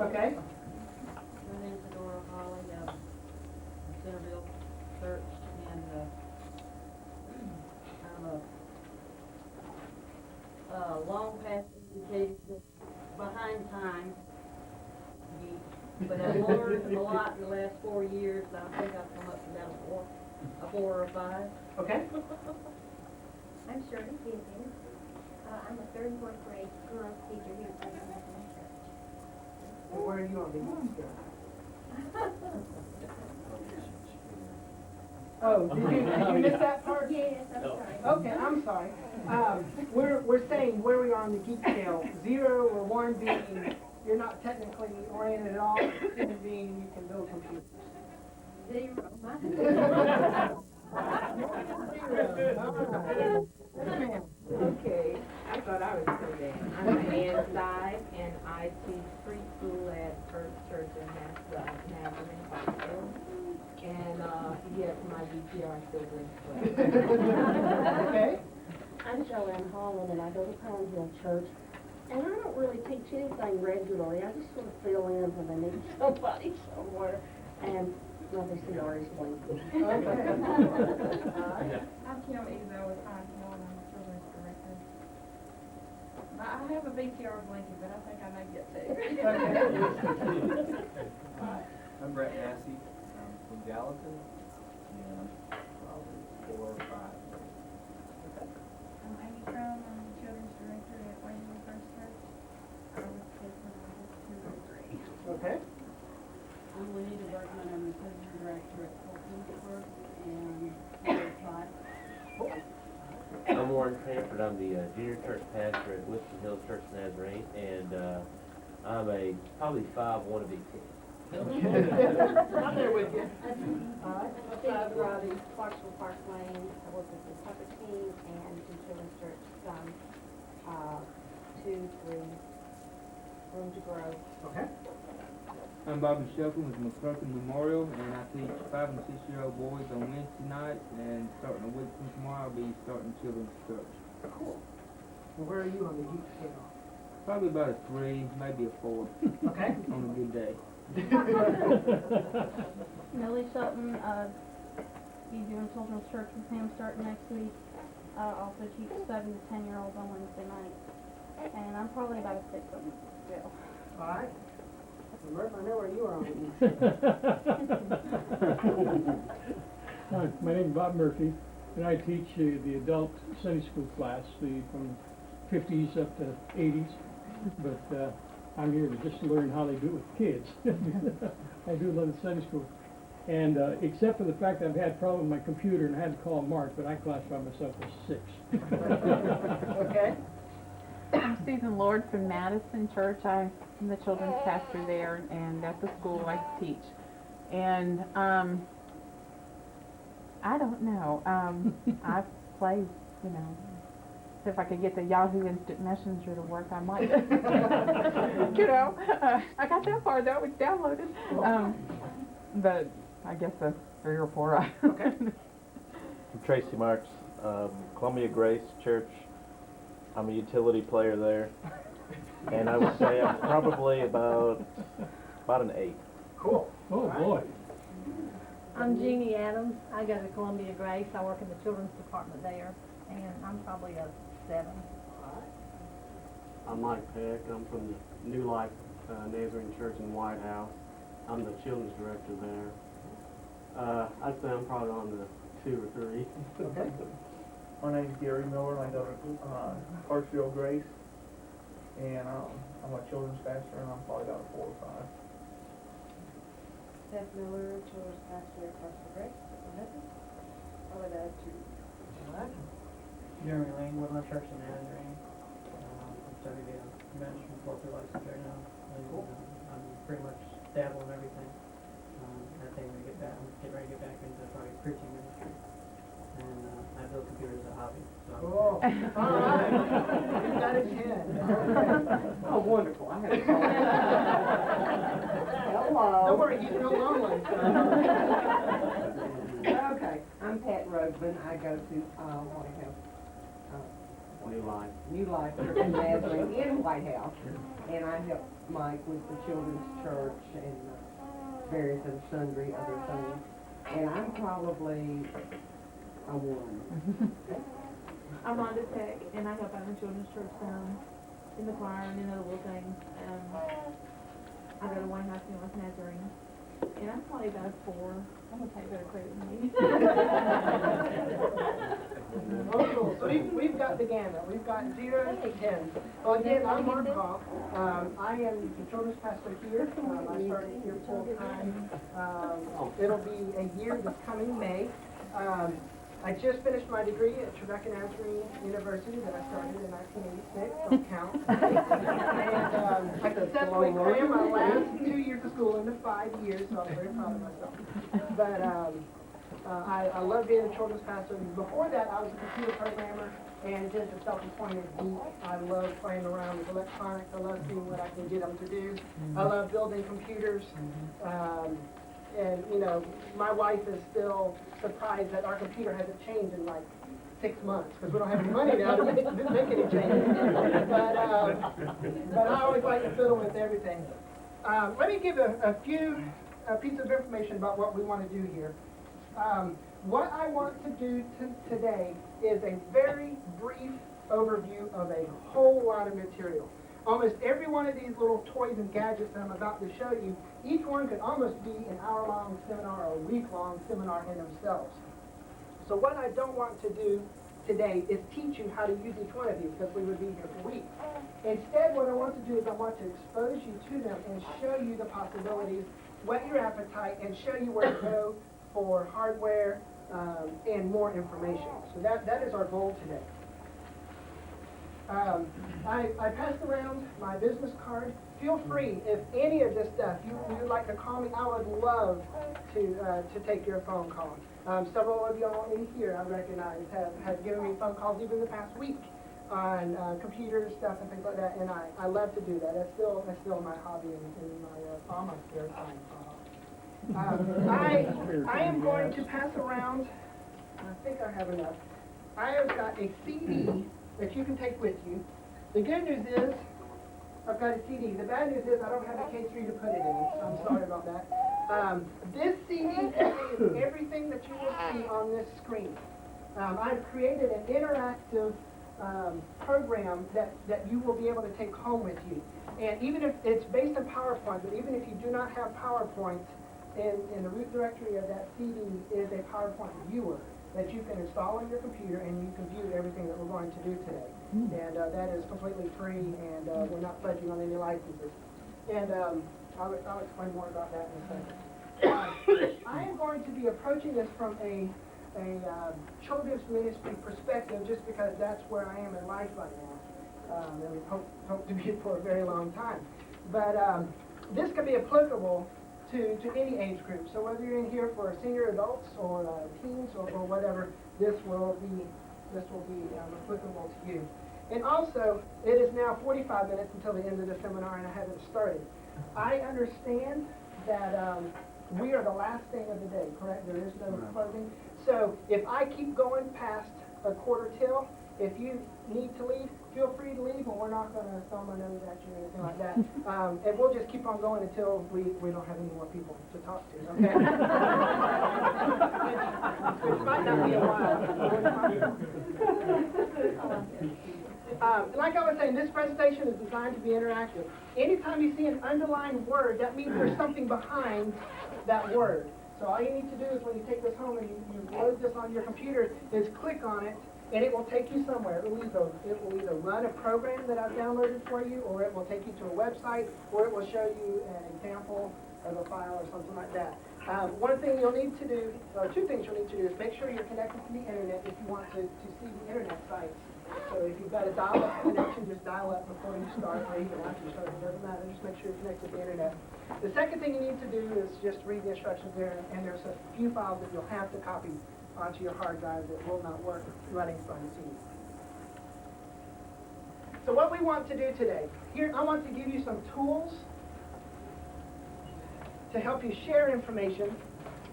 Okay. My name's Adora Holly, Centerville Church, and I'm a long past educated, behind time geek, but I've learned a lot in the last 4 years. I think I've come up to about a four or a five. Okay. I'm Shirley Gibbons. I'm a third and fourth grade girls teacher here at Techonolgy Church. And where are you on the youth scale? Oh, did you miss that part? Yes, I'm sorry. Okay, I'm sorry. We're saying where we are on the geek scale. 0 or 1 being you're not technically oriented at all, 10 being you can build computers. Zero. Okay, I thought I was so bad. I'm Ann Sy, and I teach preschool at First Church in Nazarene, Parkville. And, yes, my VCR still brings well. Okay. I'm Joanne Holland, and I go to Pine Hill Church. And I don't really teach anything regularly. I just sort of fill in when they need somebody somewhere. And my VCR is blinking. Okay. I'm Kim Ezo with Pine Hill, and I'm the children's director. I have a VCR blinking, but I think I may get two. Okay. I'm Brett Massey from Gallatin, and I'm probably 4 or 5. I'm Amy Crum, I'm the children's director at Waverly First Church. I was kids when I was 2 or 3. Okay. I'm Lenita Bergman, I'm the assistant director at Fulton and grade 5. I'm Warren Cranford. I'm the junior church pastor at Winston Hill Church Nazarene, and I'm a probably 5 wannabe 10. I'm there with you. All right. Steve Robbie, Clarksville Park Lane. I work with the soccer team and in Children's Church, some 2, 3, room to grow. Okay. I'm Bobby Shelton with McClurkin Memorial, and I teach 5 and 6-year-old boys on Wednesday nights, and starting a week from tomorrow, I'll be starting Children's Church. Cool. Well, where are you on the geek scale? Probably about a 3, maybe a 4 Okay. on a good day. Millie Shelton, he's doing children's church with him starting next week. Also teach 7 to 10-year-olds on Wednesday nights. And I'm probably about a 6 on the scale. All right. Murph, I know where you are on these. Hi, my name is Bob Murphy, and I teach the adult Sunday school class, from 50s up to 80s. But I'm here to just learn how they do it with kids. I do love the Sunday school. And except for the fact that I've had a problem with my computer and I had to call Mark, but I classify myself as 6. Okay. I'm Susan Lord from Madison Church. I'm the children's pastor there, and at the school I teach. And I don't know. I play, if I could get the Yahoo Instant Messenger to work, I might. I got that far though. It's downloaded. But I guess a 3 or 4. Okay. I'm Tracy Marks, Columbia Grace Church. I'm a utility player there, and I would say I'm probably about an 8. Cool. Oh, boy. I'm Jeannie Adams. I go to Columbia Grace. I work in the children's department there, and I'm probably a 7. I'm Mike Peck. I'm from the New Life Nazarene Church in White House. I'm the children's director there. I'd say I'm probably on the 2 or 3. Okay. My name's Gary Miller, and I go to Hartsfield Grace, and I'm a children's pastor, and I'm probably about a 4 or 5. Steph Miller, children's pastor at Clarksville Grace. Probably about a 2. All right. Jeremy Lane, Woodland Church in Nazarene. I'm studying to be a minister and corporate license right now. And, I'm pretty much dabble in everything. I think I'm getting ready to get back into probably preaching ministry. And I build computers as a hobby. So. Cool. All right. You got a 10. Oh, wonderful. I had a Hello. Don't worry, you can hold on one. Okay, I'm Pat Rugman. I go to White House New Life. New Life Church of Nazarene in White House. And I help Mike with the children's church and various and sundry other things. And I'm probably a one. I'm Rhonda Tech, and I help out in the children's church in the choir and in other little things. I go to White House New Life Nazarene, and I'm probably about a 4. I'm gonna take better credit than me. Oh, cool. So we've got the gamut. We've got 0 to 10. Well, again, I'm Mark Hoff. I am the children's pastor here. I started here full time. It'll be a year this coming May. I just finished my degree at Techonolgy University that I started in 1986. Don't count. And I successfully crammed my last 2 years of school into 5 years, so I'm very proud of myself. But I love being a children's pastor. Before that, I was a computer programmer and just a self-appointed geek. I love playing around with electronics. I love seeing what I can get them to do. I love building computers. And, you know, my wife is still surprised that our computer hasn't changed in like 6 months, because we don't have any money now to make any changes. But I always like to fiddle with everything. Let me give a few pieces of information about what we want to do here. What I want to do today is a very brief overview of a whole lot of material. Almost every one of these little toys and gadgets that I'm about to show you, each one could almost be an hour-long seminar or a week-long seminar in themselves. So what I don't want to do today is teach you how to use each one of these, because we would be here for weeks. Instead, what I want to do is I want to expose you to them and show you the possibilities, whet your appetite, and show you where to go for hardware and more information. So that is our goal today. I passed around my business card. Feel free, if any of this stuff you would like to call me, I would love to take your phone call. Several of y'all in here I recognize have given me phone calls even the past week on computer stuff and things like that, and I love to do that. That's still my hobby in my all my spare time. I am going to pass around. I think I have enough. I have got a CD that you can take with you. The good news is, I've got a CD. The bad news is I don't have a case for you to put it in. I'm sorry about that. This CD contains everything that you will see on this screen. I've created an interactive program that you will be able to take home with you. And even if it's based on PowerPoint, but even if you do not have PowerPoint, in the root directory of that CD is a PowerPoint viewer that you can install on your computer, and you can view everything that we're going to do today. And that is completely free, and we're not pledging on any licenses. And I'll explain more about that in a second. I am going to be approaching this from a children's ministry perspective, just because that's where I am in life right now, and we hope to be for a very long time. But this can be applicable to any age group. So whether you're in here for senior adults or teens or whatever, this will be applicable to you. And also, it is now 45 minutes until the end of the seminar, and I haven't started. I understand that we are the last thing of the day, correct? There is no closing. So if I keep going past a quarter till, if you need to leave, feel free to leave, and we're not going to thumb our nose at you or anything like that. And we'll just keep on going until we don't have any more people to talk to, okay? Which might not be a while. Like I was saying, this presentation is designed to be interactive. Anytime you see an underlined word, that means there's something behind that word. So all you need to do is when you take this home and you load this on your computer is click on it, and it will take you somewhere. It will either run a program that I've downloaded for you, or it will take you to a website, or it will show you an example of a file or something like that. One thing you'll need to do, or two things you'll need to do, is make sure you're connected to the internet if you want to see the internet sites. So if you've got a dial-up connection, just dial up before you start, or even after you start. It doesn't matter. Just make sure you're connected to the internet. The second thing you need to do is just read the instructions there, and there's a few files that you'll have to copy onto your hard drive that will not work running from the CD. So what we want to do today, here I want to give you some tools to help you share information.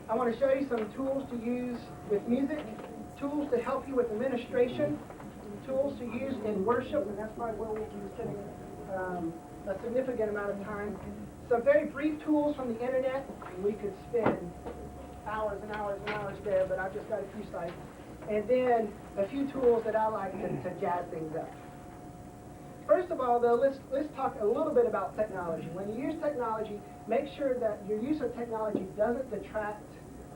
I want to show you some tools to use with music, tools to help you with administration, tools to use in worship, and that's probably where we'll be spending a significant amount of time. Some very brief tools from the internet, and we could spend hours and hours and hours there, but I've just got a few sites. And then a few tools that I like to jazz things up. First of all, though, let's talk a little bit about technology. When you use technology, make sure that your use of technology doesn't detract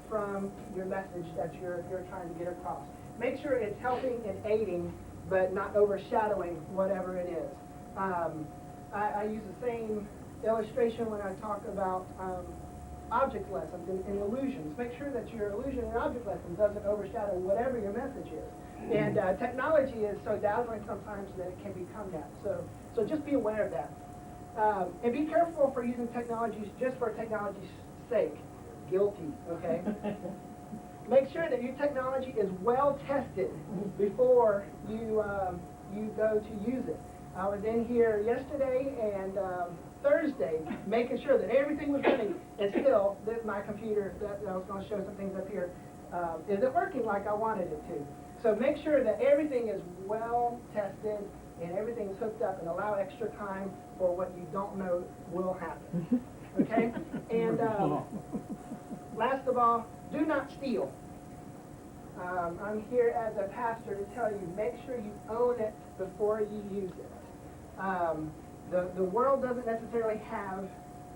from your message that you're trying to get across. Make sure it's helping and aiding, but not overshadowing whatever it is. I use the same illustration when I talk about object lessons and illusions. Make sure that your illusion and object lesson doesn't overshadow whatever your message is. And technology is so dazzling sometimes that it can become that. So just be aware of that. And be careful for using technologies just for technology's sake. Guilty, okay? Make sure that your technology is well tested before you go to use it. I was in here yesterday and Thursday making sure that everything was running, and still my computer that I was going to show some things up here isn't working like I wanted it to. So make sure that everything is well tested and everything's hooked up, and allow extra time for what you don't know will happen. Okay? And last of all, do not steal. I'm here as a pastor to tell you, make sure you own it before you use it. The world doesn't necessarily have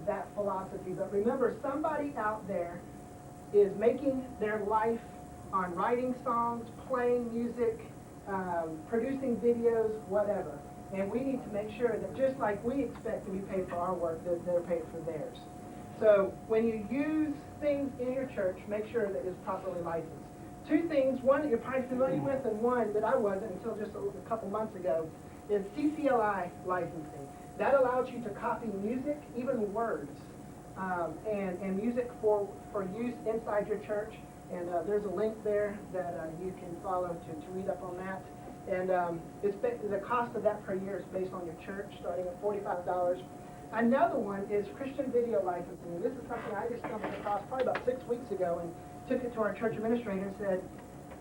that philosophy, but remember, somebody out there is making their life on writing songs, playing music, producing videos, whatever. And we need to make sure that just like we expect to be paid for our work, that they're paid for theirs. So when you use things in your church, make sure that it's properly licensed. Two things, one that you're probably familiar with, and one that I wasn't until just a couple months ago, is CCLI licensing. That allows you to copy music, even words, and music for use inside your church. And there's a link there that you can follow to read up on that. And the cost of that per year is based on your church, starting at $45. Another one is Christian video licensing. This is something I just stumbled across probably about 6 weeks ago, and took it to our church administrator and said,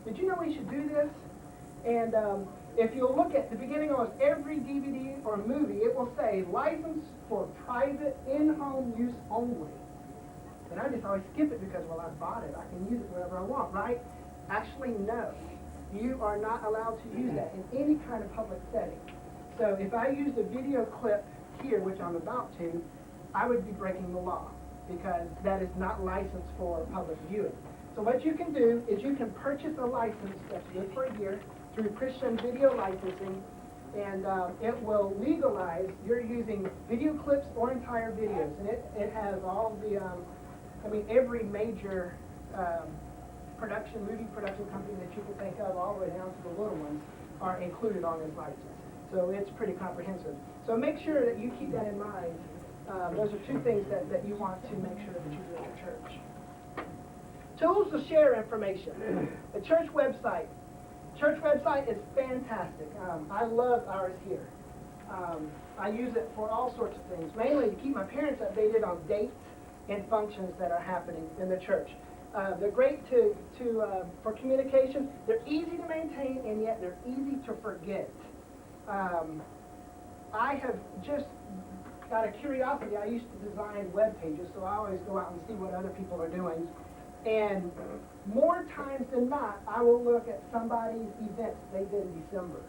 did you know we should do this? And if you'll look at the beginning of every DVD or movie, it will say, license for private in-home use only. And I just always skip it because, well, I bought it. I can use it wherever I want, right? Actually, no. You are not allowed to use that in any kind of public setting. So if I used a video clip here, which I'm about to, I would be breaking the law because that is not licensed for public viewing. So what you can do is you can purchase a license that's good for a year through Christian video licensing, and it will legalize your using video clips or entire videos. And it has all the, every major movie production company that you can think of, all the way down to the little ones, are included on this license. So it's pretty comprehensive. So make sure that you keep that in mind. Those are two things that you want to make sure that you do at your church. Tools to share information. A church website. Church website is fantastic. I love ours here. I use it for all sorts of things, mainly to keep my parents updated on dates and functions that are happening in the church. They're great for communication. They're easy to maintain, and yet they're easy to forget. I have just out of curiosity, I used to design web pages, so I always go out and see what other people are doing. And more times than not, I will look at somebody's events they did in December.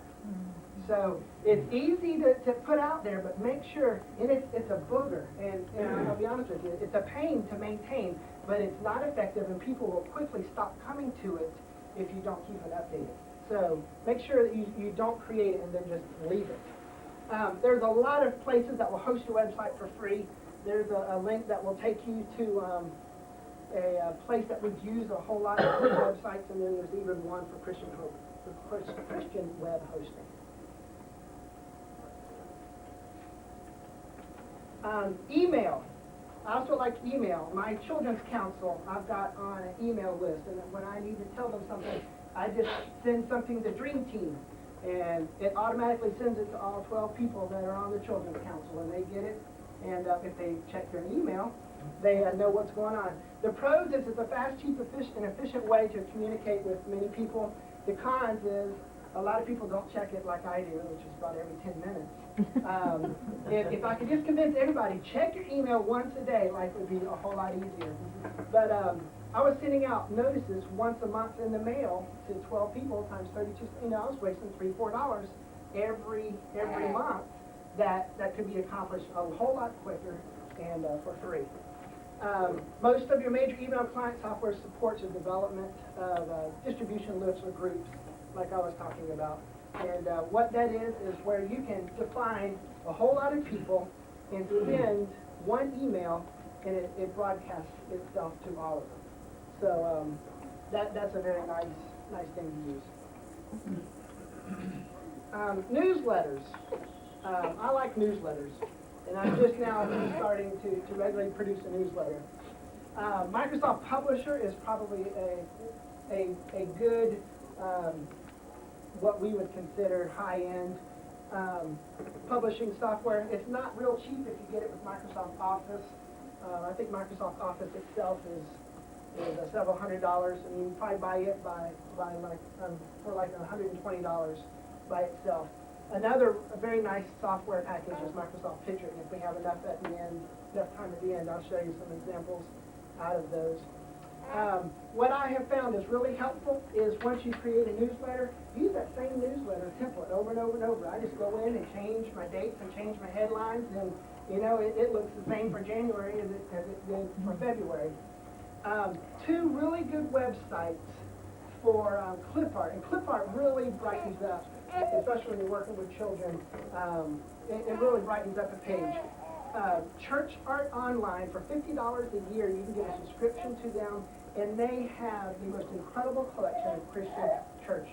So it's easy to put out there, but make sure, and it's a booger, and I'll be honest with you, it's a pain to maintain, but it's not effective, and people will quickly stop coming to it if you don't keep it updated. So make sure that you don't create it and then just leave it. There's a lot of places that will host your website for free. There's a link that will take you to a place that would use a whole lot of websites, and then there's even one for Christian web hosting. Email. I also like email. My children's council, I've got on an email list, and when I need to tell them something, I just send something to Dream Team, and it automatically sends it to all 12 people that are on the children's council, and they get it, and if they check their email, they know what's going on. The pros is it's a fast, cheap, and efficient way to communicate with many people. The cons is A lot of people don't check it like I do, which is about every 10 minutes. If I could just convince everybody, check your email once a day, life would be a whole lot easier. But I was sending out notices once a month in the mail to 12 people times 32. I was wasting $3-4 every month. That could be accomplished a whole lot quicker and for free. Most of your major email client software supports the development of distribution lists or groups, like I was talking about. And what that is where you can define a whole lot of people and send one email, and it broadcasts itself to all of them. So that's a very nice thing to use. Newsletters. I like newsletters, and I'm just now starting to regularly produce a newsletter. Microsoft Publisher is probably a good, what we would consider high-end publishing software. It's not real cheap if you get it with Microsoft Office. I think Microsoft Office itself is several $100s, and you can probably buy it for like $120 by itself. Another very nice software package is Microsoft Picture, and if we have enough time at the end, I'll show you some examples out of those. What I have found is really helpful is once you create a newsletter, use that same newsletter template over and over and over. I just go in and change my dates and change my headlines, and it looks the same for January as it did for February. Two really good websites for clip art, and clip art really brightens up, especially when you're working with children. It really brightens up a page. Church Art Online, for $50 a year, you can get a subscription to them, and they have the most incredible collection of Christian church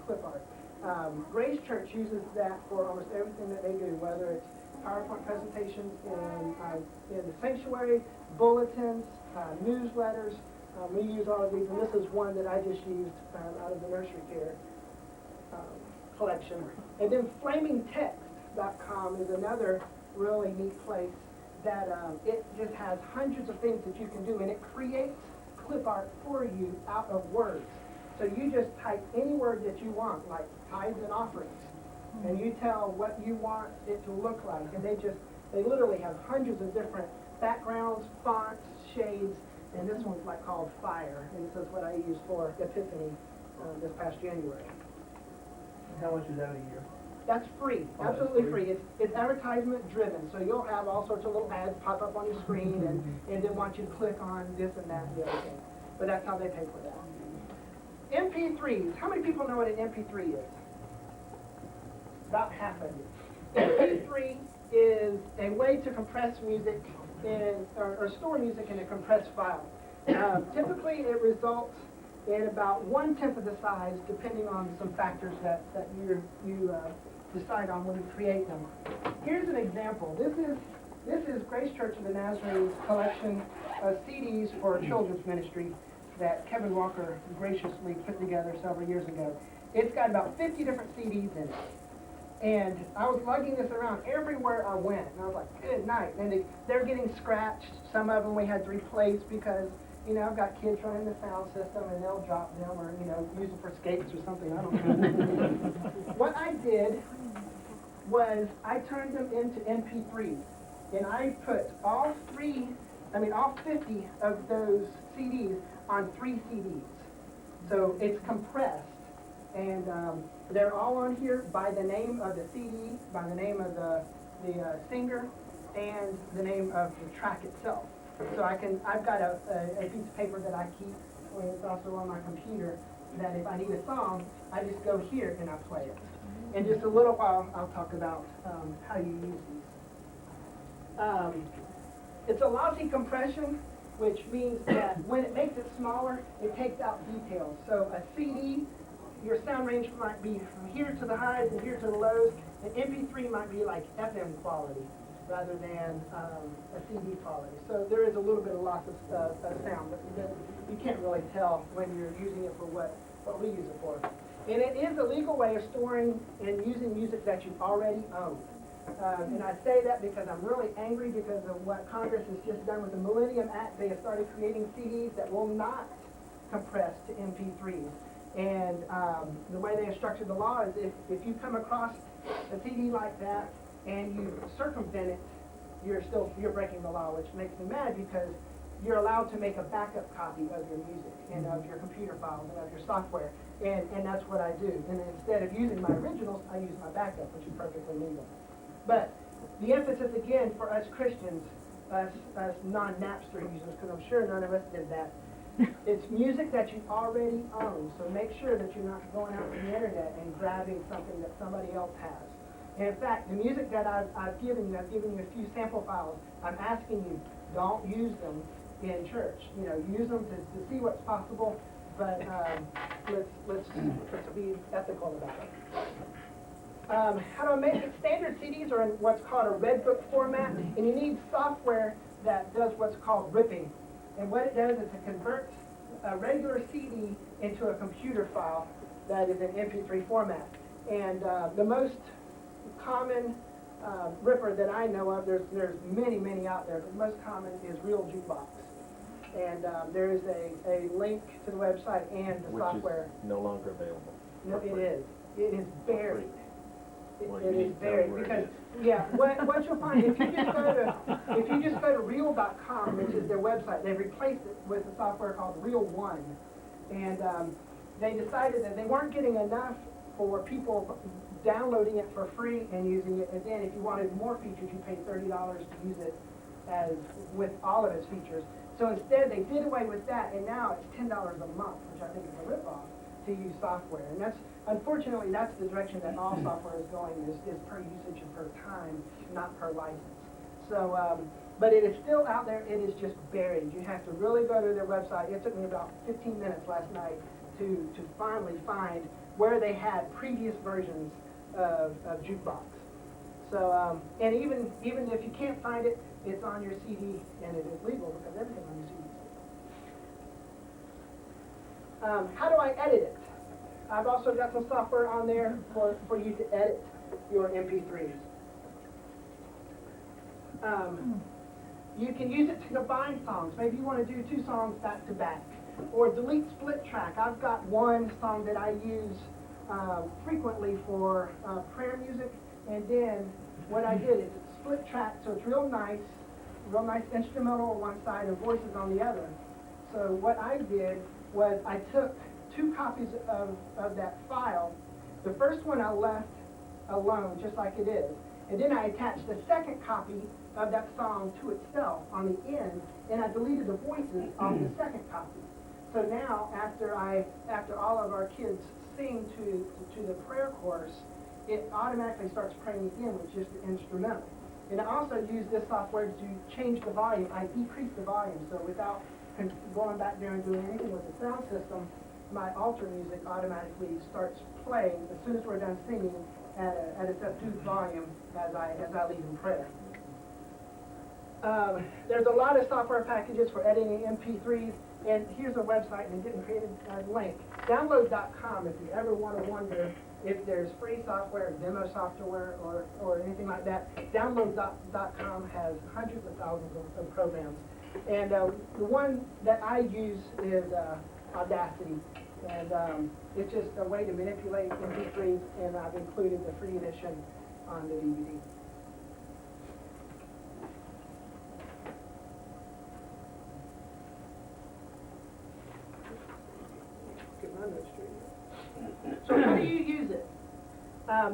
clip art. Grace Church uses that for almost everything that they do, whether it's PowerPoint presentations in the sanctuary, bulletins, newsletters. We use all of these, and this is one that I just used out of the nursery care collection. And then flamingtext.com is another really neat place that it just has hundreds of things that you can do, and it creates clip art for you out of words. So you just type any word that you want, like tithes and offerings, and you tell what you want it to look like, and they literally have hundreds of different backgrounds, fonts, shades, and this one's like called Fire, and this is what I used for Epiphany this past January. How much is that a year? That's free, absolutely free. It's advertisement driven, so you'll have all sorts of little ads pop up on your screen and then want you to click on this and that and the other thing. But that's how they pay for that. MP3s. How many people know what an MP3 is? About half of you. MP3 is a way to compress music or store music in a compressed file. Typically it results in about 1/10 of the size, depending on some factors that you decide on when you create them. Here's an example. This is Grace Church of the Nazarene's collection of CDs for children's ministry that Kevin Walker graciously put together several years ago. It's got about 50 different CDs in it. And I was lugging this around everywhere I went, and I was like, good night. And they're getting scratched. Some of them we had to replace because, I've got kids running the sound system, and they'll drop them or, use them for skates or something, I don't know. What I did was I turned them into MP3s, and I put all 50 of those CDs on 3 CDs. So it's compressed, and they're all on here by the name of the CD, by the name of the singer, and the name of the track itself. So I've got a piece of paper that I keep, and it's also on my computer, that if I need a song, I just go here and I play it. In just a little while, I'll talk about how you use these. It's a lossy compression, which means that when it makes it smaller, it takes out details. So a CD, your sound range might be from here to the highs and here to the lows. An MP3 might be like FM quality rather than a CD quality. So there is a little bit of loss of sound, but you can't really tell when you're using it for what we use it for. And it is a legal way of storing and using music that you already own. And I say that because I'm really angry because of what Congress has just done with the Millennium Act. They have started creating CDs that will not compress to MP3s. And the way they have structured the law is if you come across a CD like that and you circumvent it, you're breaking the law, which makes me mad because you're allowed to make a backup copy of your music and of your computer files and of your software. And that's what I do. And instead of using my originals, I use my backup, which is perfectly legal. But the emphasis again for us Christians, us non-Napster users, because I'm sure none of us did that, it's music that you already own. So make sure that you're not going out to the internet and grabbing something that somebody else has. And in fact, the music that I've given you a few sample files. I'm asking you, don't use them in church. You know, use them to see what's possible, but let's be ethical about it. How do I make it? Standard CDs are in what's called a red book format, and you need software that does what's called ripping. And what it does is it converts a regular CD into a computer file that is in MP3 format. And the most common ripper that I know of, there's many out there, but the most common is Real Jukebox. And there is a link to the website and the software. Which is no longer available. No, it is. It is buried. Well, It you is need to tell buried where it because, is. yeah, what you'll find, if you just go to real.com, which is their website, they've replaced it with a software called Real One. And they decided that they weren't getting enough for people downloading it for free and using it. And then if you wanted more features, you paid $30 to use it as with all of its features. So instead, they did away with that, and now it's $10 a month, which I think is a ripoff to use software. And unfortunately, that's the direction that all software is going, is per usage and per time, not per license. So, but it is still out there. It is just buried. You have to really go to their website. It took me about 15 minutes last night to finally find where they had previous versions of Jukebox. So, and even if you can't find it, it's on your CD, and it is legal because everything on your CD is legal. How do I edit it? I've also got some software on there for you to edit your MP3s. You can use it to combine songs. Maybe you want to do 2 songs back to back. Or delete split track. I've got one song that I use frequently for prayer music, and then what I did is it's split track, so it's real nice instrumental on one side and voices on the other. So what I did was I took 2 copies of that file. The first one I left alone, just like it is. And then I attached the second copy of that song to itself on the end, and I deleted the voices on the second copy. So now, after all of our kids sing to the prayer chorus, it automatically starts praying again with just the instrumental. And I also use this software to change the volume. I decrease the volume, so without going back there and doing anything with the sound system, my altar music automatically starts playing as soon as we're done singing at a subdued volume as I lead in prayer. There's a lot of software packages for editing MP3s, and here's a website, and it didn't create a link. Download.com if you ever want to wonder if there's free software, demo software, or anything like that. Download.com has hundreds of thousands of programs. And the one that I use is Audacity. And it's just a way to manipulate MP3s, and I've included the free edition on the DVD. Get my notes straight. So how do you use it?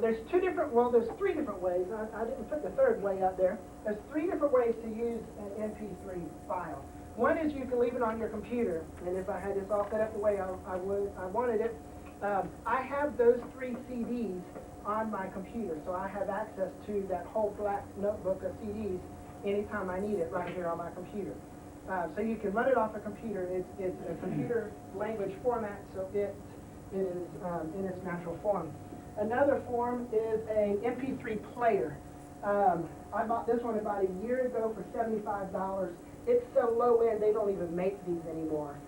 There's 3 different ways. I didn't put the third way up there. There's 3 different ways to use an MP3 file. One is you can leave it on your computer, and if I had this all set up the way I wanted it, I have those 3 CDs on my computer, so I have access to that whole black notebook of CDs anytime I need it right here on my computer. So you can run it off a computer. It's a computer language format, so it is in its natural form. Another form is a MP3 player. I bought this one about a year ago for $75. It's so low end they don't even make these anymore.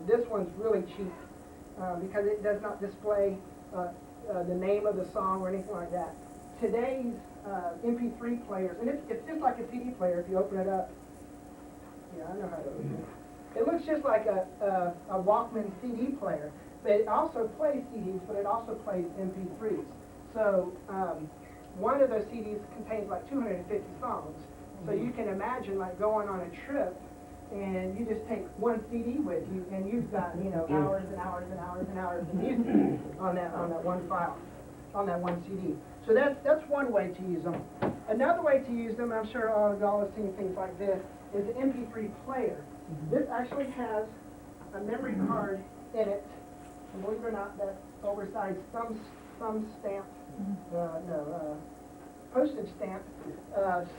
This one's really cheap because it does not display the name of the song or anything like that. Today's MP3 players, and it's just like a CD player if you open it up. Yeah, I know how to open it. It looks just like a Walkman CD player. But it also plays CDs, but it also plays MP3s. So one of those CDs contains like 250 songs. So you can imagine like going on a trip and you just take one CD with you and you've got, you know, hours and hours and hours and hours of music on that one file, on that one CD. So that's one way to use them. Another way to use them, I'm sure all of y'all have seen things like this, is the MP3 player. This actually has a memory card in it. And believe it or not, that oversized thumb stamp, postage stamp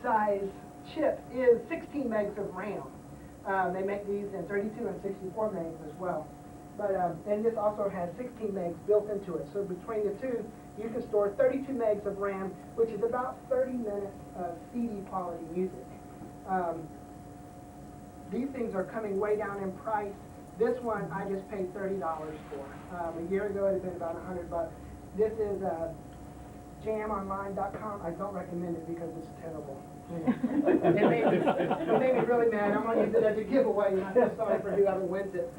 size chip is 16 megs of RAM. They make these in 32 and 64 megs as well. But and this also has 16 megs built into it. So between the two, you can store 32 megs of RAM, which is about 30 minutes of CD quality music. These things are coming way down in price. This one I just paid $30 for. A year ago it had been about $100. This is jamonline.com. I don't recommend it because it's terrible. It made me really mad. I'm going to use it as a giveaway, and I feel sorry for whoever wins it.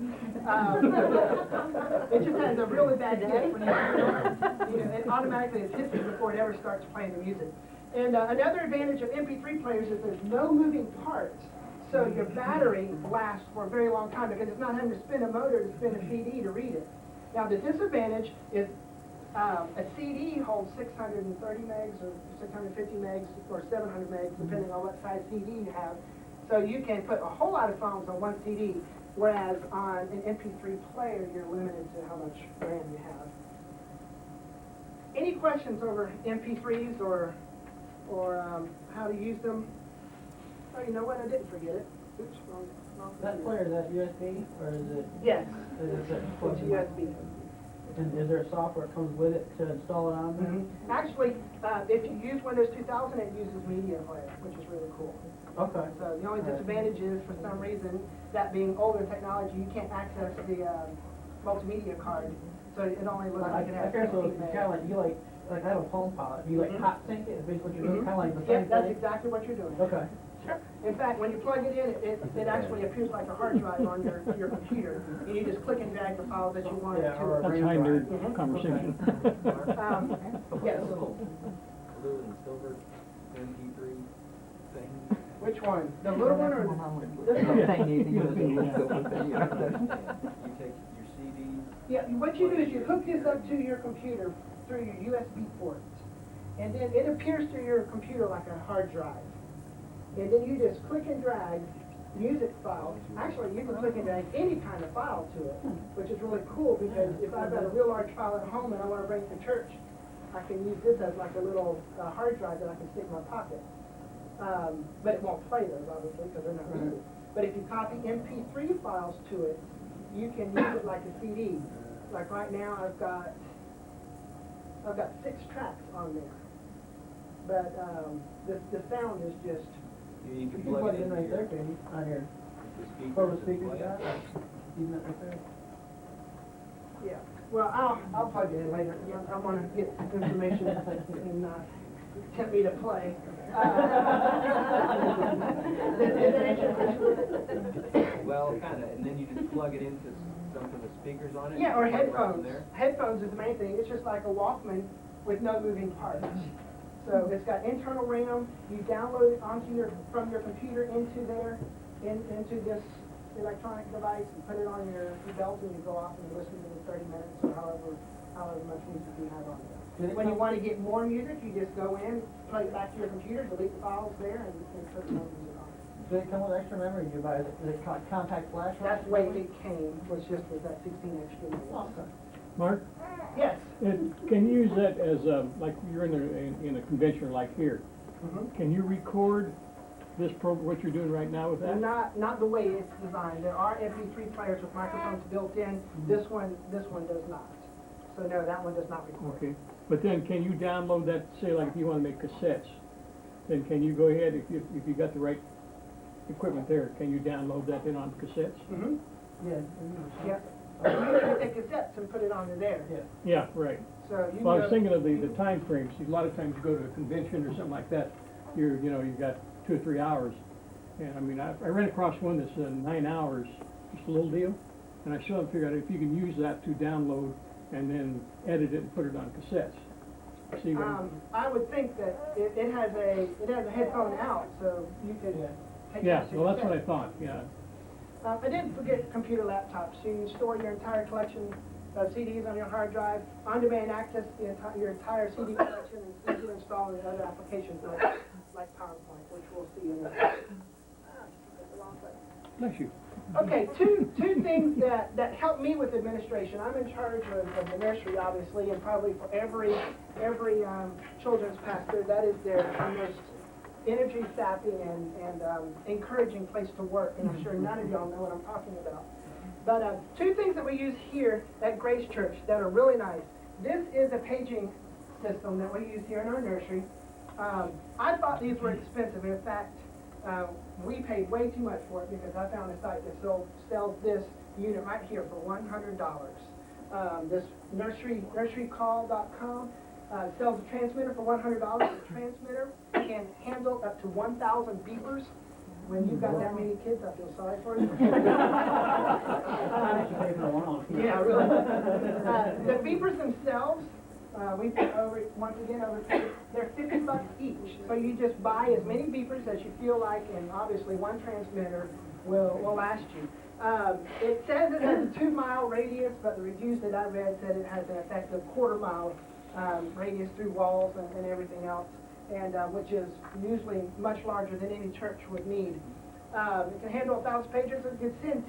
It just has a really bad hit when it automatically is hits you before it ever starts playing the music. And another advantage of MP3 players is there's no moving parts. So your battery lasts for a very long time because it's not having to spin a motor to spin a CD to read it. Now the disadvantage is a CD holds 630 megs or 650 megs or 700 megs depending on what size CD you have. So you can put a whole lot of songs on one CD, whereas on an MP3 player you're limited to how much RAM you have. Any questions over MP3s or how to use them? Oh, you know what? I didn't forget it. Oops, wrong That player, is that USB, or is it? Yes. Is it It's USB. And is there software that comes with it to install it on there? Actually, if you use Windows 2000, it uses Media Player, which is really cool. Okay. So the only disadvantage is, for some reason, that being older technology, you can't access the multimedia card. So it only looks like it has 16 so it's megs. kind of like, like I have a phone pilot, you like hot sync it, is basically what you're doing, kind of like the Yeah, same that's thing? exactly what you're doing. Okay. Sure. In fact, when you plug it in, it actually appears like a hard drive on your computer, and you just click and drag the files that you want Yeah, to. or a That's high nerd conversation. Yes. Blue and silver MP3 thing. Which one? The little one or this one? You take your CDs. Yeah, what you do is you hook this up to your computer through your USB port, and then it appears to your computer like a hard drive. And then you just click and drag music files. Actually, you can click and drag any kind of file to it, which is really cool because if I've got a real large file at home and I want to bring it to church, I can use this as like a little hard drive that I can stick in my pocket. But it won't play those, obviously, because they're not music. But if you copy MP3 files to it, you can use it like a CD. Like right now, I've got 6 tracks on there. But the sound is just... You can You can plug it in right there, your can you, on your speakers portable and speakers, play yeah, it. even that right there. Yeah, well, I'll plug it in later, because I want to get information and not tempt me to play. Did that answer your question? Well, kind of, and then you just plug it into something with speakers on it. Yeah, or and plug it right from headphones. there. Headphones is the main thing. It's just like a Walkman with no moving parts. So it's got internal RAM. You download it from your computer into into this electronic device and put it on your belt, and you go off and listen to the 30 minutes or however much music you have on there. When you want to get more music, you just go in, plug it back to your computer, delete the files there, and put more music on it. Does it come with extra memory, you buy, is it compact flash? That's the way it came, was just with that 16 extra minutes. Okay. Mark, Yes. can you use that as, like you're in a convention like here? Mhm. Can you record this program, what you're doing right now with that? Not the way it's designed. There are MP3 players with microphones built in. This one does not. So no, that one does not record. Okay, but then can you download that, say like if you want to make cassettes, then can you go ahead, if you got the right equipment there, can you download that then on cassettes? Mm-hmm. Yeah. Yep. You can take cassettes and put it onto there. Yeah. Yeah, right. So you Well, I can was thinking of the time frames. A lot of times you go to a convention or something like that, you've got 2 or 3 hours. And I mean, I ran across one that's 9 hours, just a little deal. And I still haven't figured out if you can use that to download and then edit it and put it on cassettes. See what? I would think that it has a headphone out, so you could take Yeah, it to well, that's what I cassette. thought, yeah. I didn't forget computer laptops. So you can store your entire collection of CDs on your hard drive, on-demand access to your entire CD collection, and easy to install in other applications like PowerPoint, which we'll see in a Bless you. Okay, two things that help me with administration. I'm in charge of the nursery, obviously, and probably for every children's pastor, that is their most energy sapping and encouraging place to work. And I'm sure none of y'all know what I'm talking about. But two things that we use here at Grace Church that are really nice. This is a paging system that we use here in our nursery. I thought these were expensive. In fact, we paid way too much for it because I found a site that sells this unit right here for $100. This nurserycall.com sells a transmitter for $100. The transmitter can handle up to 1,000 beepers. When you've got that many kids, I feel sorry for you. Yeah, really. The beepers themselves, we put they're $50 each. So you just buy as many beepers as you feel like, and obviously one transmitter will last you. It says it has a 2-mile radius, but the reviews that I read said it has an effective quarter-mile radius through walls and everything else, and which is usually much larger than any church would need. It can handle 1,000 pages. It can send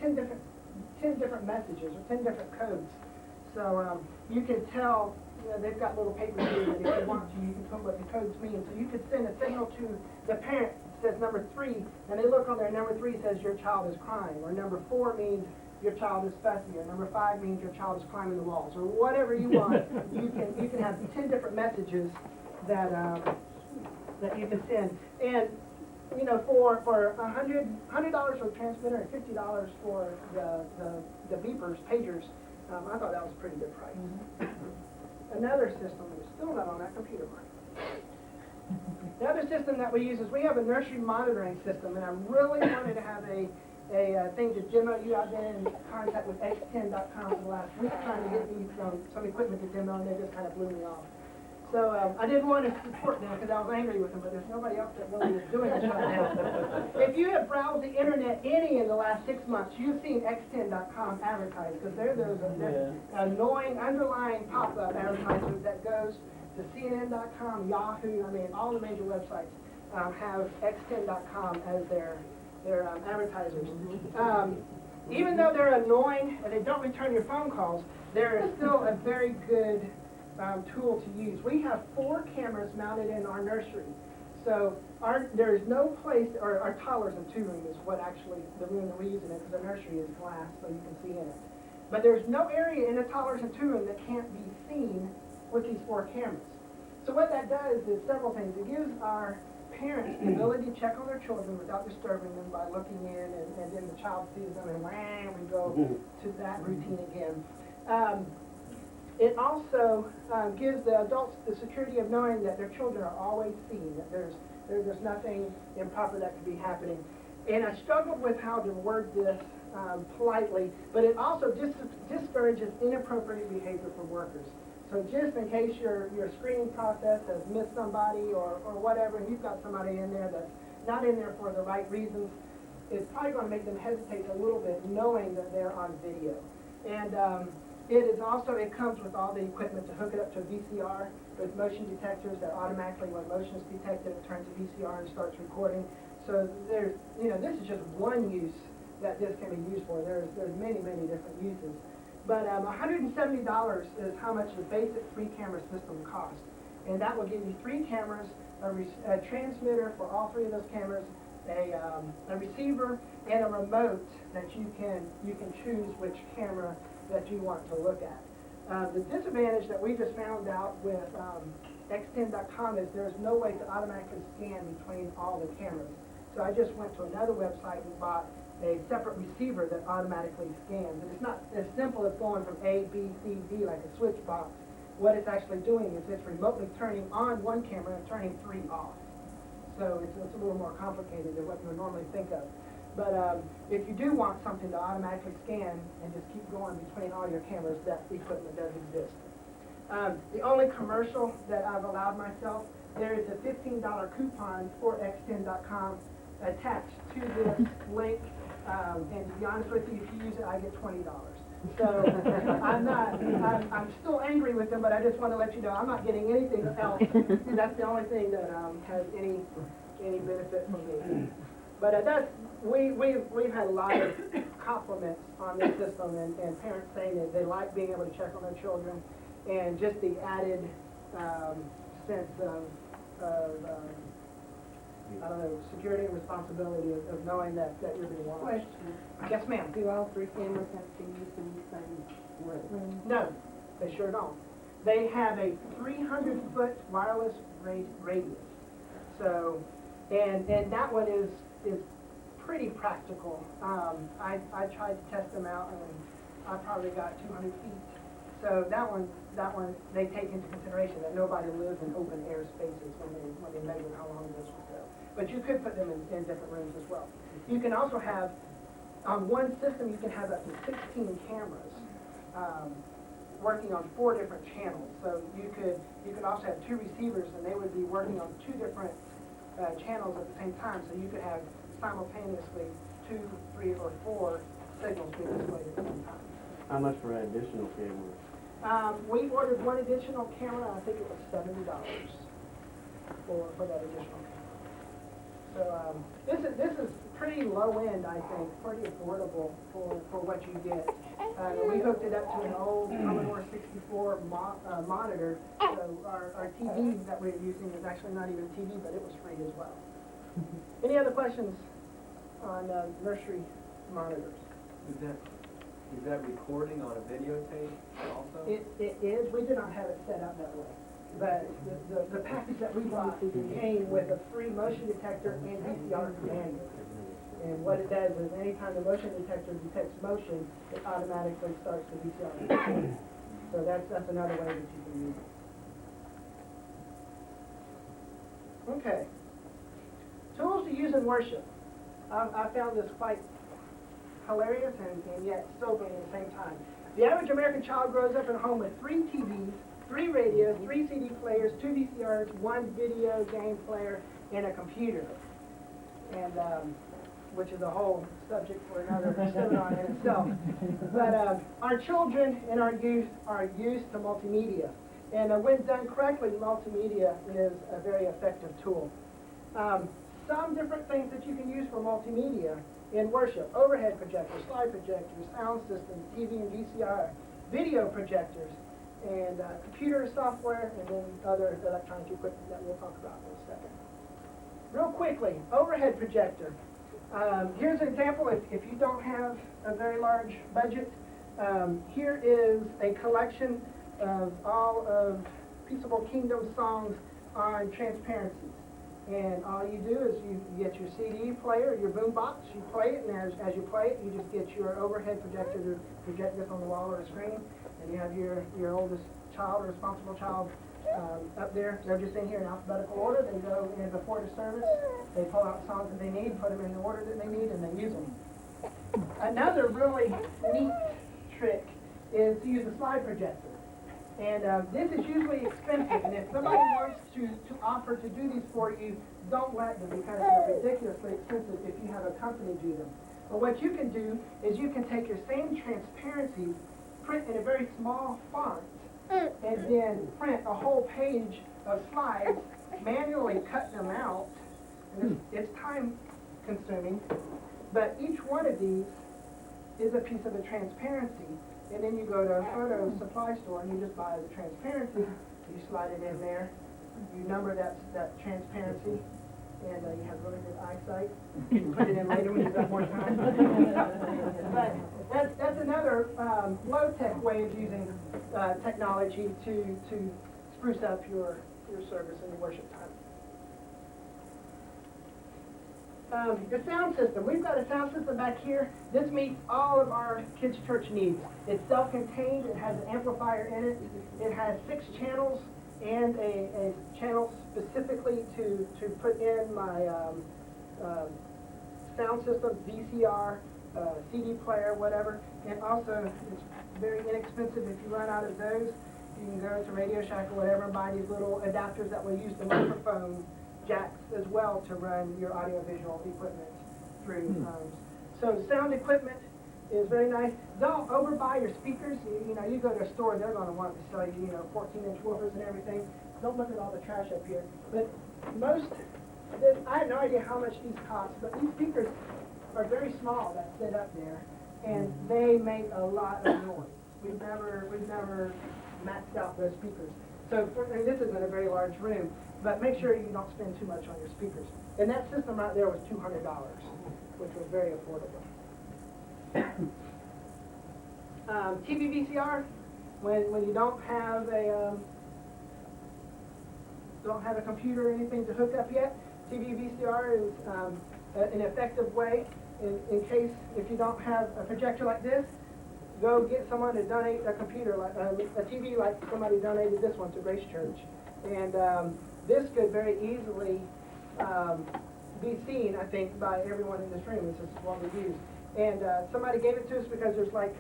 10 different messages or 10 different codes. So you can tell, they've got little papers here that if you want to, you can put what the codes mean. So you could send a signal to the parent that says number 3, and they look on there, number 3 says your child is crying, or number 4 means your child is fussy, or number 5 means your child is climbing the walls, or whatever you want. You can have 10 different messages that you can send. And you know, for $100 for the transmitter and $50 for the beepers, pagers, I thought that was a pretty good price. Another system is still not on that computer, Mark. The other system that we use is we have a nursery monitoring system, and I really wanted to have a thing to demo you. I've been in contact with X10.com for the last week trying to get me some equipment to demo, and they just kind of blew me off. So I didn't want to support them because I was angry with them, but there's nobody else that really is doing it right now. If you have browsed the internet any in the last 6 months, you've seen X10.com advertised, because there's annoying underlying pop-up advertisement that goes to CNN.com, Yahoo, I mean, all the major websites have X10.com as their advertisers. Even though they're annoying and they don't return your phone calls, they're still a very good tool to use. We have 4 cameras mounted in our nursery. So there is no place, or our toddlers and 2 room is what actually the room that we use in it, because the nursery is glass, so you can see in it. But there's no area in the toddlers and 2 room that can't be seen with these 4 cameras. So what that does is several things. It gives our parents the ability to check on their children without disturbing them by looking in, and then the child sees them and whang, we go to that routine again. It also gives the adults the security of knowing that their children are always seen, that there's nothing improper that could be happening. And I struggled with how to word this politely, but it also discourages inappropriate behavior for workers. So just in case your screening process has missed somebody or whatever, and you've got somebody in there that's not in there for the right reasons, it's probably going to make them hesitate a little bit knowing that they're on video. And it comes with all the equipment to hook it up to a VCR with motion detectors that automatically, when motion is detected, it turns to VCR and starts recording. So this is just one use that this can be used for. There's many, many different uses. But $170 is how much the basic 3-camera system costs. And that will give you 3 cameras, a transmitter for all 3 of those cameras, a receiver, and a remote that you can choose which camera that you want to look at. The disadvantage that we just found out with X10.com is there's no way to automatically scan between all the cameras. So I just went to another website and bought a separate receiver that automatically scans. And it's not as simple as going from A, B, C, D like a switch box. What it's actually doing is it's remotely turning on one camera and turning 3 off. So it's a little more complicated than what you would normally think of. But if you do want something to automatically scan and just keep going between all your cameras, that equipment does exist. The only commercial that I've allowed myself, there is a $15 coupon for x10.com attached to this link. And to be honest with you, if you use it, I get $20. So I'm still angry with them, but I just want to let you know I'm not getting anything else. That's the only thing that has any benefit for me. But we've had a lot of compliments on this system and parents saying that they like being able to check on their children and just the added sense of I don't know, security and responsibility of knowing that you're being watched. Question. Yes, ma'am. Do all three cameras have to be used in the same room? No, they sure don't. They have a 300-foot wireless radius. So, and that one is pretty practical. I tried to test them out, and I probably got 200 feet. So that one, they take into consideration that nobody lives in open air spaces when they measure how long this will go. But you could put them in different rooms as well. You can also have, on one system, you can have up to 16 cameras working on 4 different channels. So you could also have 2 receivers, and they would be working on 2 different channels at the same time. So you could have simultaneously 2, 3, or 4 signals being displayed at the same time. How much for additional cameras? We ordered one additional camera. I think it was $70 for that additional camera. So this is pretty low end, I think, pretty affordable for what you get. We hooked it up to an old Commodore 64 monitor. So our TV that we're using is actually not even TV, but it was free as well. Any other questions on nursery monitors? Is that recording on a videotape also? It is. We do not have it set up that way. But the package that we bought came with a free motion detector and VCR commander. And what it does is anytime the motion detector detects motion, it automatically starts the VCR. So that's another way that you can use it. Okay. Tools to use in worship. I found this quite hilarious and yet sobering at the same time. The average American child grows up in a home with 3 TVs, 3 radios, 3 CD players, 2 VCRs, 1 video game player, and a computer. And which is a whole subject for another seminar in itself. But our children and our youth are used to multimedia. And when done correctly, multimedia is a very effective tool. Some different things that you can use for multimedia in worship: overhead projectors, slide projectors, sound systems, TV and VCR, video projectors, and computer software, and then other electronic equipment that we'll talk about in a second. Real quickly, overhead projector. Here's an example if you don't have a very large budget. Here is a collection of all of Peaceable Kingdom songs on transparencies. And all you do is you get your CD player, your boom box, you play it, and as you play it, you just get your overhead projector to project this on the wall or a screen, and you have your oldest child or responsible child up there. They're just in here in alphabetical order. They go in before the service, they pull out songs that they need, put them in the order that they need, and they use them. Another really neat trick is to use a slide projector. And this is usually expensive, and if somebody wants to offer to do these for you, don't let them, because they're ridiculously expensive if you have a company do them. But what you can do is you can take your same transparencies, print in a very small font, and then print a whole page of slides, manually cut them out. And it's time consuming, but each one of these is a piece of a transparency. And then you go to a photo supply store and you just buy the transparency, you slide it in there, you number that transparency, and you have really good eyesight. You can put it in later when you've got more time. But that's another low-tech way of using technology to spruce up your service and your worship time. The sound system. We've got a sound system back here. This meets all of our kids' church needs. It's self-contained. It has an amplifier in it. It has 6 channels and a channel specifically to put in my sound system, VCR, CD player, whatever. And also, it's very inexpensive. If you run out of those, you can go to Radio Shack or whatever and buy these little adapters that will use the microphone jacks as well to run your audiovisual equipment through. So sound equipment is very nice. Don't overbuy your speakers. You know, you go to a store, they're going to want to sell you, 14-inch woofers and everything. Don't look at all the trash up here. But I have no idea how much these cost, but these speakers are very small that sit up there, and they make a lot of noise. We've never maxed out those speakers. So this isn't a very large room, but make sure you don't spend too much on your speakers. And that system right there was $200, which was very affordable. TV VCR, when you don't have a computer or anything to hook up yet, TV VCR is an effective way in case if you don't have a projector like this, go get someone to donate a computer, like a TV like somebody donated this one to Grace Church. And this could very easily be seen, I think, by everyone in this room. This is what we use. And somebody gave it to us because there's like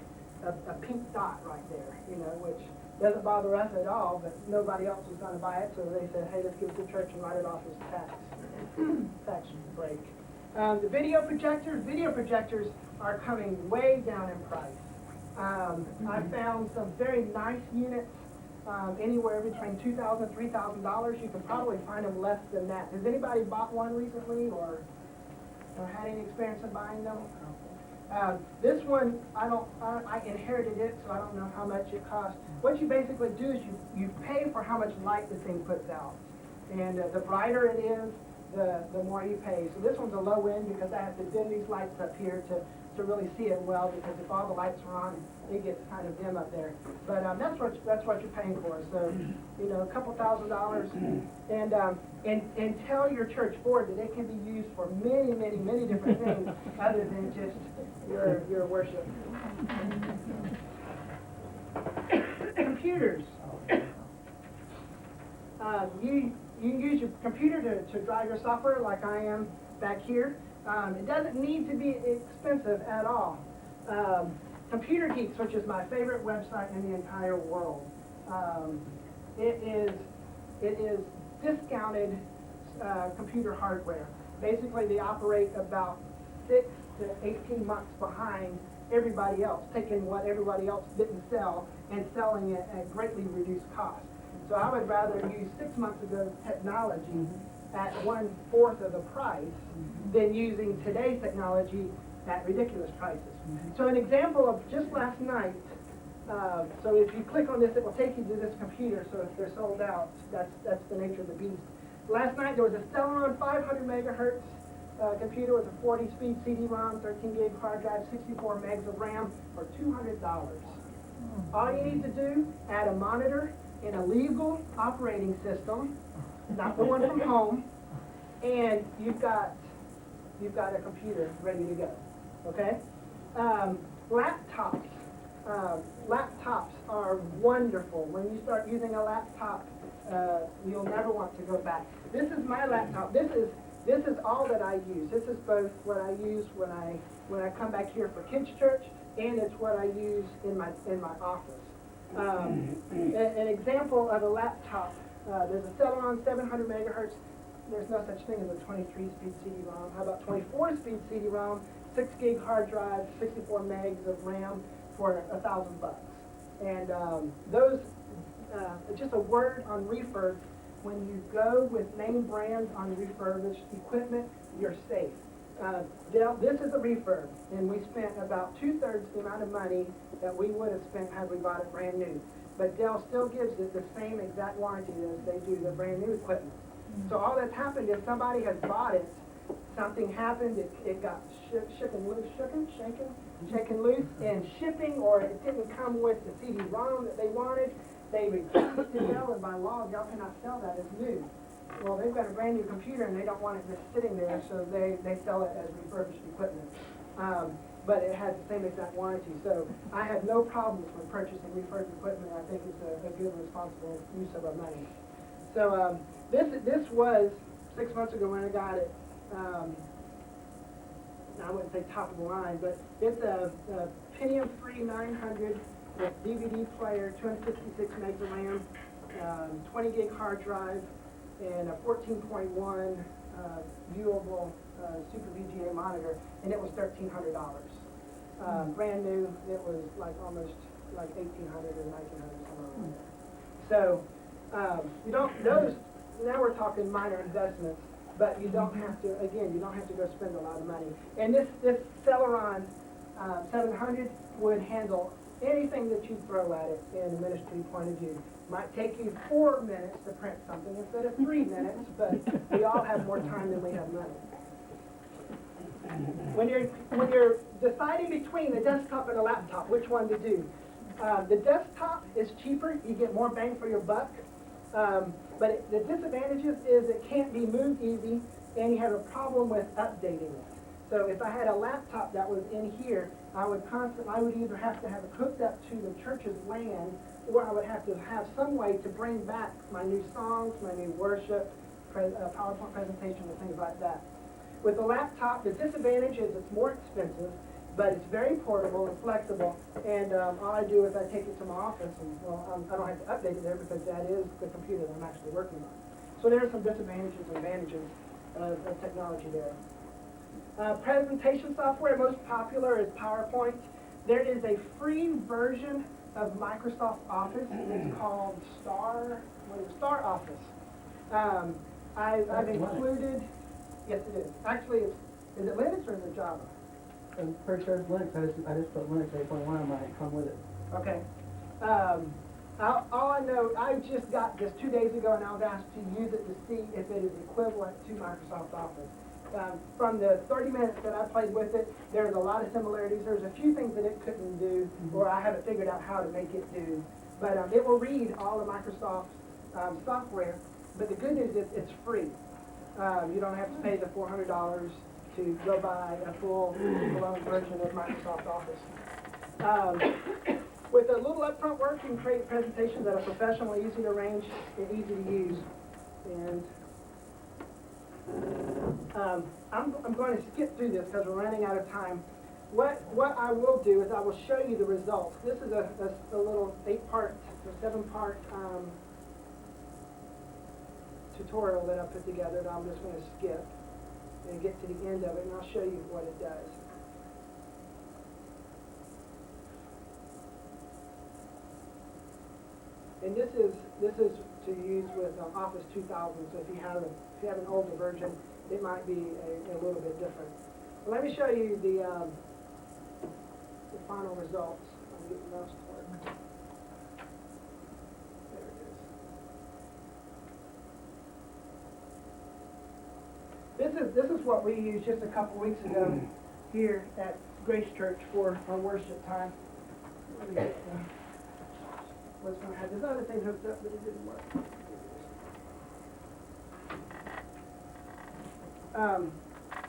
a pink dot right there, which doesn't bother us at all, but nobody else was going to buy it, so they said, hey, let's give it to church and write it off as tax break. The video projectors are coming way down in price. I found some very nice units, anywhere between $2,000 and $3,000. You can probably find them less than that. Has anybody bought one recently or had any experience in buying them? This one, I inherited it, so I don't know how much it costs. What you basically do is you pay for how much light the thing puts out. And the brighter it is, the more you pay. So this one's a low end because I have to dim these lights up here to really see it well, because if all the lights are on, it gets kind of dim up there. But that's what you're paying for. So, a couple $1,000, and tell your church board that it can be used for many, many, many different things other than just your worship. Computers. You use your computer to drive your software like I am back here. It doesn't need to be expensive at all. Computer Geeks, which is my favorite website in the entire world, it is discounted computer hardware. Basically, they operate about 6 to 18 months behind everybody else, taking what everybody else didn't sell and selling it at greatly reduced cost. So I would rather use 6 months ago technology at 1/4 of the price than using today's technology at ridiculous prices. So an example of just last night, so if you click on this, it will take you to this computer, so if they're sold out, that's the nature of the beast. Last night there was a Celeron 500 megahertz computer with a 40-speed CD-ROM, 13 gig hard drive, 64 megs of RAM for $200. All you need to do, add a monitor and a legal operating system, not the one from home, and you've got a computer ready to go. Okay? Laptops. Laptops are wonderful. When you start using a laptop, you'll never want to go back. This is my laptop. This is all that I use. This is both what I use when I come back here for kids' church, and it's what I use in my office. An example of a laptop. There's a Celeron 700 megahertz. There's no such thing as a 23-speed CD-ROM. How about 24-speed CD-ROM, 6 gig hard drive, 64 megs of RAM for $1,000. And those, just a word on refurb. When you go with name brands on refurbished equipment, you're safe. Dell, this is a refurb, and we spent about 2/3 the amount of money that we would have spent had we bought it brand new. But Dell still gives it the same exact warranty as they do the brand new equipment. So all that's happened is somebody has bought it, something happened, it got shaken loose, and shipping, or it didn't come with the CD-ROM that they wanted. They returned it to Dell, and by law, Dell cannot sell that as new. Well, they've got a brand new computer, and they don't want it just sitting there, so they sell it as refurbished equipment. But it has the same exact warranty. So I have no problems with purchasing refurbished equipment. I think it's a good, responsible use of our money. So this was 6 months ago when I got it. I wouldn't say top of the line, but it's a Pentium-free 900 with DVD player, 256 meg of RAM, 20 gig hard drive, and a 14.1 viewable Super VGA monitor, and it was $1,300. Brand new, it was like almost like $1,800 or $1,900, somewhere around there. So you don't, those, now we're talking minor investments, but you don't have to, again, you don't have to go spend a lot of money. And this Celeron 700 would handle anything that you throw at it in a ministry point of view. Might take you 4 minutes to print something instead of 3 minutes, but we all have more time than we have money. When you're deciding between a desktop and a laptop, which one to do, the desktop is cheaper, you get more bang for your buck, but the disadvantages is it can't be moved easy, and you have a problem with updating it. So if I had a laptop that was in here, I would either have to have it hooked up to the church's LAN, or I would have to have some way to bring back my new songs, my new worship, PowerPoint presentations, and things like that. With the laptop, the disadvantage is it's more expensive, but it's very portable and flexible, and all I do is I take it to my office, and I don't have to update it there because that is the computer that I'm actually working on. So there are some disadvantages and advantages of technology there. Presentation software, most popular is PowerPoint. There is a free version of Microsoft Office. It's called Star Office. I've included, yes it is. Actually, is it Linux or is it Java? I'm pretty sure it's Linux. I just put Linux 8.1 on mine, come with it. Okay. All I know, I just got this 2 days ago, and I was asked to use it to see if it is equivalent to Microsoft Office. From the 30 minutes that I played with it, there's a lot of similarities. There's a few things that it couldn't do, or I haven't figured out how to make it do. But it will read all of Microsoft's software. But the good news is it's free. You don't have to pay the $400 to go buy a full-blown version of Microsoft Office. With a little upfront work, you can create presentations that are professional, easy to arrange, and easy to use. And I'm going to skip through this because we're running out of time. What I will do is I will show you the results. This is a little 8-part or 7-part tutorial that I put together that I'm just going to skip and get to the end of it, and I'll show you what it does. And this is to use with Office 2000. So if you have an older version, it might be a little bit different. But let me show you the final results. I'll get the mouse to work. There it is. This is what we used just a couple weeks ago here at Grace Church for our worship time. Was going to have this other thing hooked up, but it didn't work.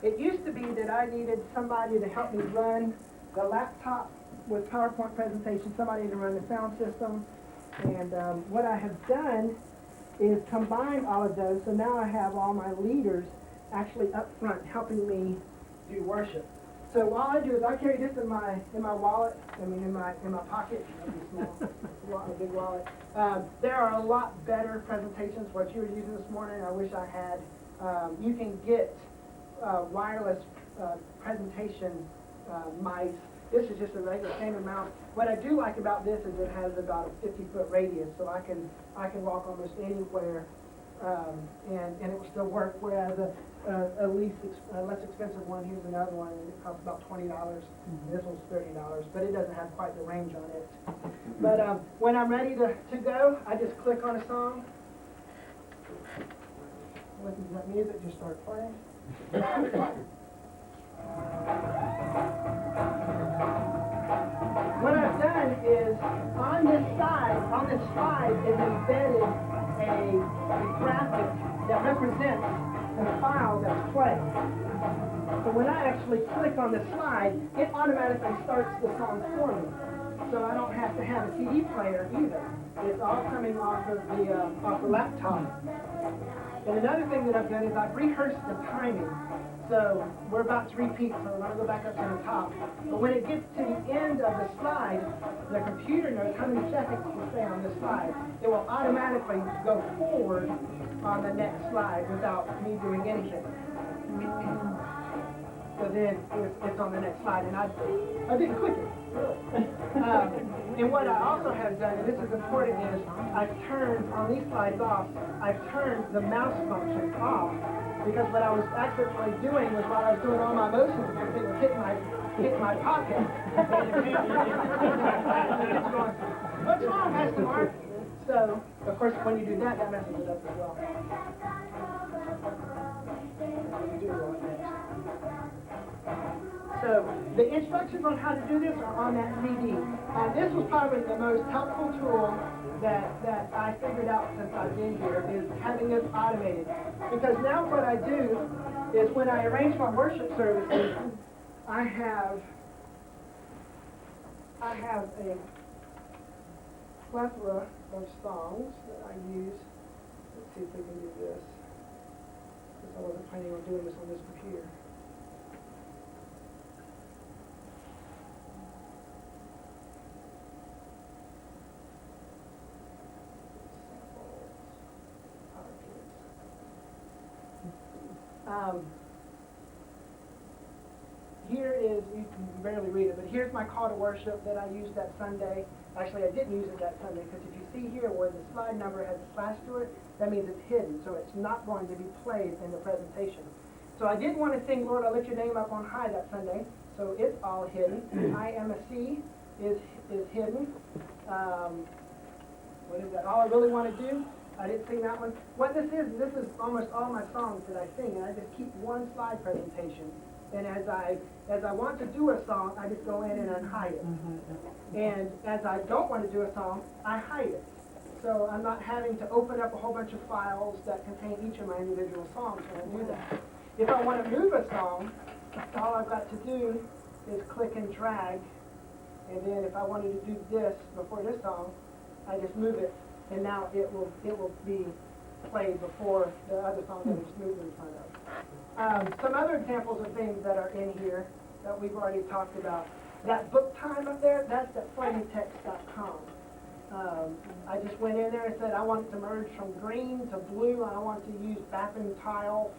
It used to be that I needed somebody to help me run the laptop with PowerPoint presentation, somebody to run the sound system, and what I have done is combine all of those, so now I have all my leaders actually up front helping me do worship. So all I do is I carry this in my wallet. In my pocket. That'd be small, a big wallet. There are a lot better presentations. What you were using this morning, I wish I had. You can get wireless presentation mice. This is just a regular standard mouse. What I do like about this is it has about a 50-foot radius, so I can walk almost anywhere, and it will still work. Whereas a less expensive one, here's another one, and it costs about $20. This one's $30, but it doesn't have quite the range on it. But when I'm ready to go, I just click on a song. Listen to that music just start playing. What I've done is on this slide is embedded a graphic that represents the file that's played. So when I actually click on the slide, it automatically starts the song for me. So I don't have to have a CD player either. It's all coming off of the laptop. And another thing that I've done is I've rehearsed the timing. So we're about to repeat, so we're gonna go back up to the top. But when it gets to the end of the slide, the computer knows how many seconds to stay on this slide. It will automatically go forward on the next slide without me doing anything. So then it's on the next slide, and I didn't click it. And what I also have done, and this is important, is I've turned, on these slides off, I've turned the mouse function off, because what I was actually doing was while I was doing all my motions, it would hit my pocket. What's wrong, Master Mark? So, of course, when you do that, that messes it up as well. So, the instructions on how to do this are on that CD. This was probably the most helpful tool that I figured out since I've been here, is having this automated. Because now what I do is when I arrange my worship services, I have a plethora of songs that I use. Let's see if we can do this, because I wasn't planning on doing this on this computer. Here is, you can barely read it, but here's my call to worship that I used that Sunday. Actually, I didn't use it that Sunday, because if you see here where the slide number has a slash through it, that means it's hidden, so it's not going to be played in the presentation. So I didn't want to sing, Lord, I lift your name up on high that Sunday, so it's all hidden. I am a C is hidden. What is that? All I really want to do? I didn't sing that one. What this is almost all my songs that I sing, and I just keep one slide presentation. And as I want to do a song, I just go in and unhide it. And as I don't want to do a song, I hide it. So I'm not having to open up a whole bunch of files that contain each of my individual songs when I do that. If I want to move a song, all I've got to do is click and drag. And then if I wanted to do this before this song, I just move it. And now it will be played before the other song that it's moved in front of. Some other examples of things that are in here that we've already talked about. That book time up there, that's at flametext.com. I just went in there and said I want it to merge from green to blue, and I want to use Baffin tile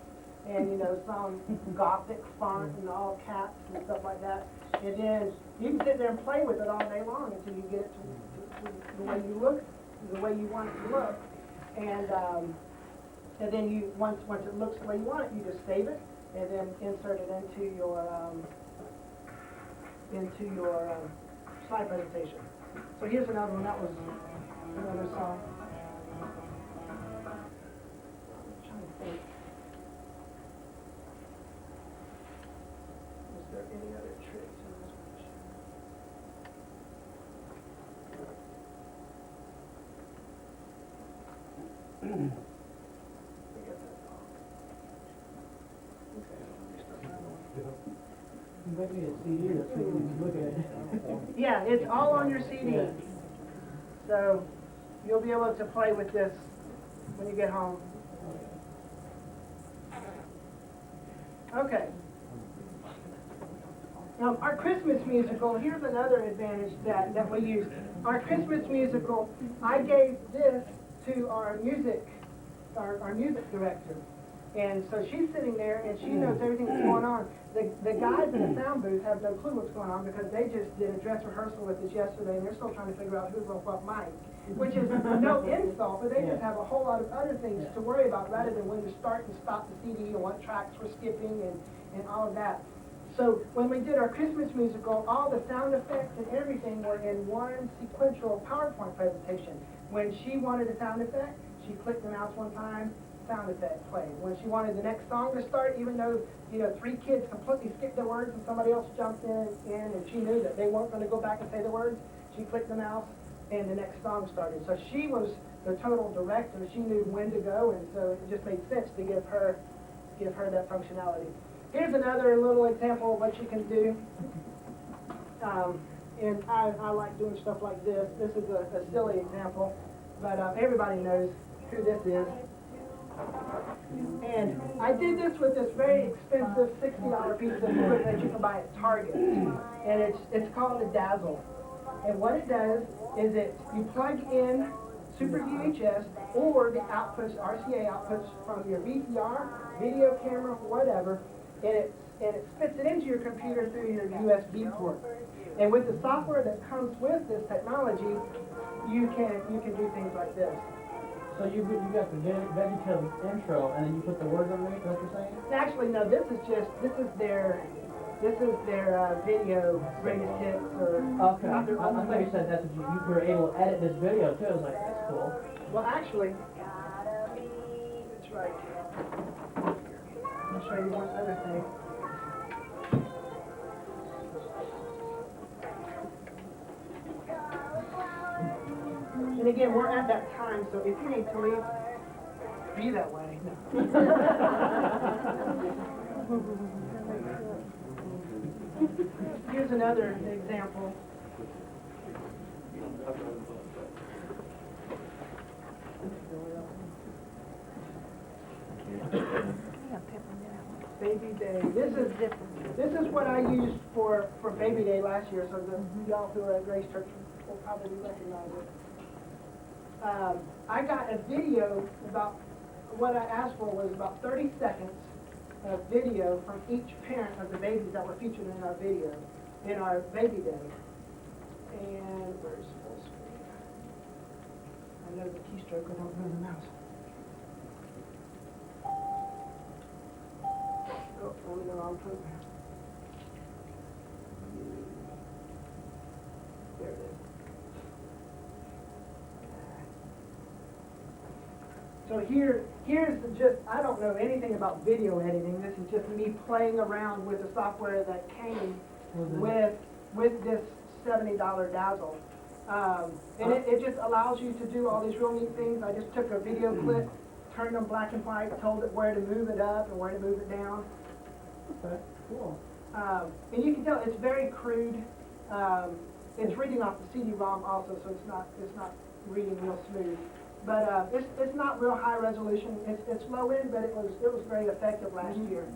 and some Gothic font and all caps and stuff like that. And then you can sit there and play with it all day long until you get it to the way you look, the way you want it to look. And then you once it looks the way you want it, you just save it and then insert it into your slide presentation. So here's another one. That was another song. I'm trying to think. Is there any other tricks in this one? You might need a CD or so you can look at it. Yeah, it's all on your CD. So you'll be able to play with this when you get home. Okay. Our Christmas musical, here's another advantage that we use. Our Christmas musical, I gave this to our music director. And so she's sitting there and she knows everything that's going on. The guys in the sound booth have no clue what's going on because they just did a dress rehearsal with us yesterday and they're still trying to figure out who's on what mic, which is no insult, but they just have a whole lot of other things to worry about rather than when to start and stop the CD and what tracks we're skipping and all of that. So when we did our Christmas musical, all the sound effects and everything were in one sequential PowerPoint presentation. When she wanted a sound effect, she clicked the mouse one time, sound effect played. When she wanted the next song to start, even though 3 kids completely skipped the words and somebody else jumped in and she knew that they weren't going to go back and say the words, she clicked the mouse and the next song started. So she was the total director. She knew when to go, and so it just made sense to give her that functionality. Here's another little example of what you can do. And I like doing stuff like this. This is a silly example, but everybody knows who this is. And I did this with this very expensive $60 piece of equipment that you can buy at Target. And it's called a Dazzle. And what it does is you plug in Super VHS or the outputs, RCA outputs from your VCR, video camera, whatever, and it spits it into your computer through your USB port. And with the software that comes with this technology, you can do things like this. So you got the VeggieTales intro, and then you put the words underneath. Is that what you're saying? Actually, no. This is their video greatest hits or. Okay. I thought you said that's what you were able to edit this video too. I was like, that's cool. Well, actually, it's right here. I'll show you one other thing. And again, we're at that time, so if you need to leave, be that way. Here's another example. Baby Day. This is what I used for Baby Day last year, so y'all who are at Grace Church will probably recognize it. I got a video about, what I asked for was about 30 seconds of video from each parent of the babies that were featured in our video, in our Baby Day. And where's full screen? I know the keystroke, I don't know the mouse. Oh, I'm in the wrong program. There it is. So here's just, I don't know anything about video editing. This is just me playing around with the software that came with this $70 Dazzle. And it just allows you to do all these real neat things. I just took a video clip, turned them black and white, told it where to move it up and where to move it down. Okay, cool. And you can tell it's very crude. It's reading off the CD-ROM also, so it's not reading real smooth. But it's not real high resolution. It's low end, but it was very effective last year.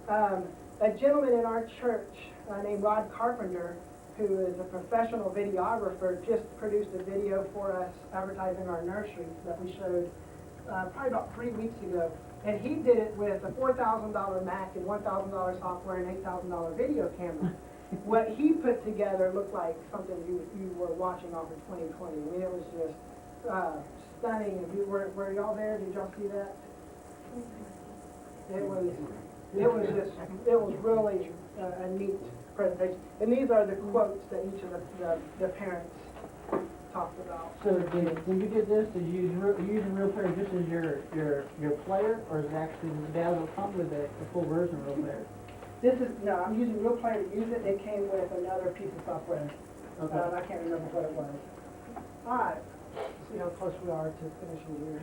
A gentleman in our church named Rod Carpenter, who is a professional videographer, just produced a video for us advertising our nursery that we showed probably about 3 weeks ago. And he did it with a $4,000 Mac and $1,000 software and $8,000 video camera. What he put together looked like something you were watching off in 2020. I mean, it was just stunning. Were y'all there? Did y'all see that? It was really a neat presentation. And these are the quotes that each of the parents talked about. So when you did this, did you using Real Player just as your player, or is it actually the Dazzle come with the full version of Real Player? No, I'm using Real Player to use it. It came with another piece of software. Okay. I can't remember what it was. All right. See how close we are to finishing here.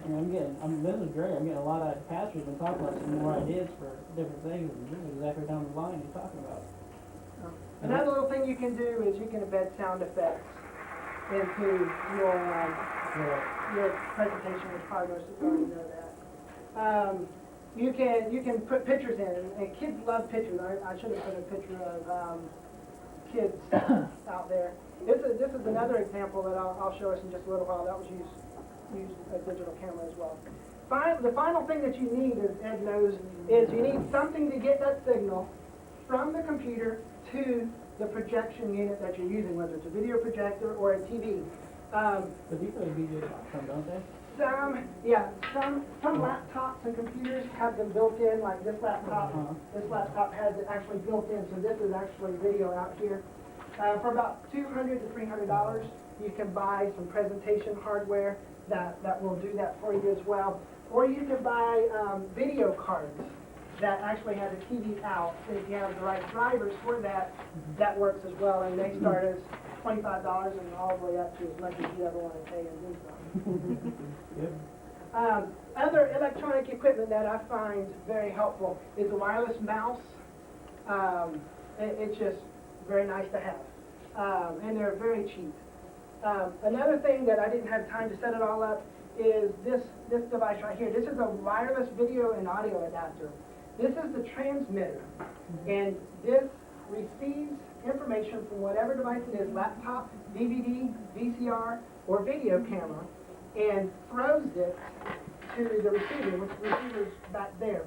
This is great. I'm getting a lot of pastors and talking about some more ideas for different things, and this is exactly down the line you're talking about. Another little thing you can do is you can embed sound effects into your presentation, which probably most of you already know that. You can put pictures in, and kids love pictures. I should have put a picture of kids out there. This is another example that I'll show us in just a little while. That was used a digital camera as well. The final thing that you need, as Ed knows, is you need something to get that signal from the computer to the projection unit that you're using, whether it's a video projector or a TV. But these are VJ some, don't they? Some laptops and computers have them built in, like this laptop. This laptop has it actually built in, so this is actually video out here. For about $200 to $300, you can buy some presentation hardware that will do that for you as well. Or you can buy video cards that actually have the TV out. And if you have the right drivers for that, that works as well. And they start as $25 and all the way up to as much as you ever want to pay and do something. Other electronic equipment that I find very helpful is a wireless mouse. It's just very nice to have. And they're very cheap. Another thing that I didn't have time to set it all up is this device right here. This is a wireless video and audio adapter. This is the transmitter, and this receives information from whatever device it is, laptop, DVD, VCR, or video camera, and throws it to the receiver, which the receiver's back there.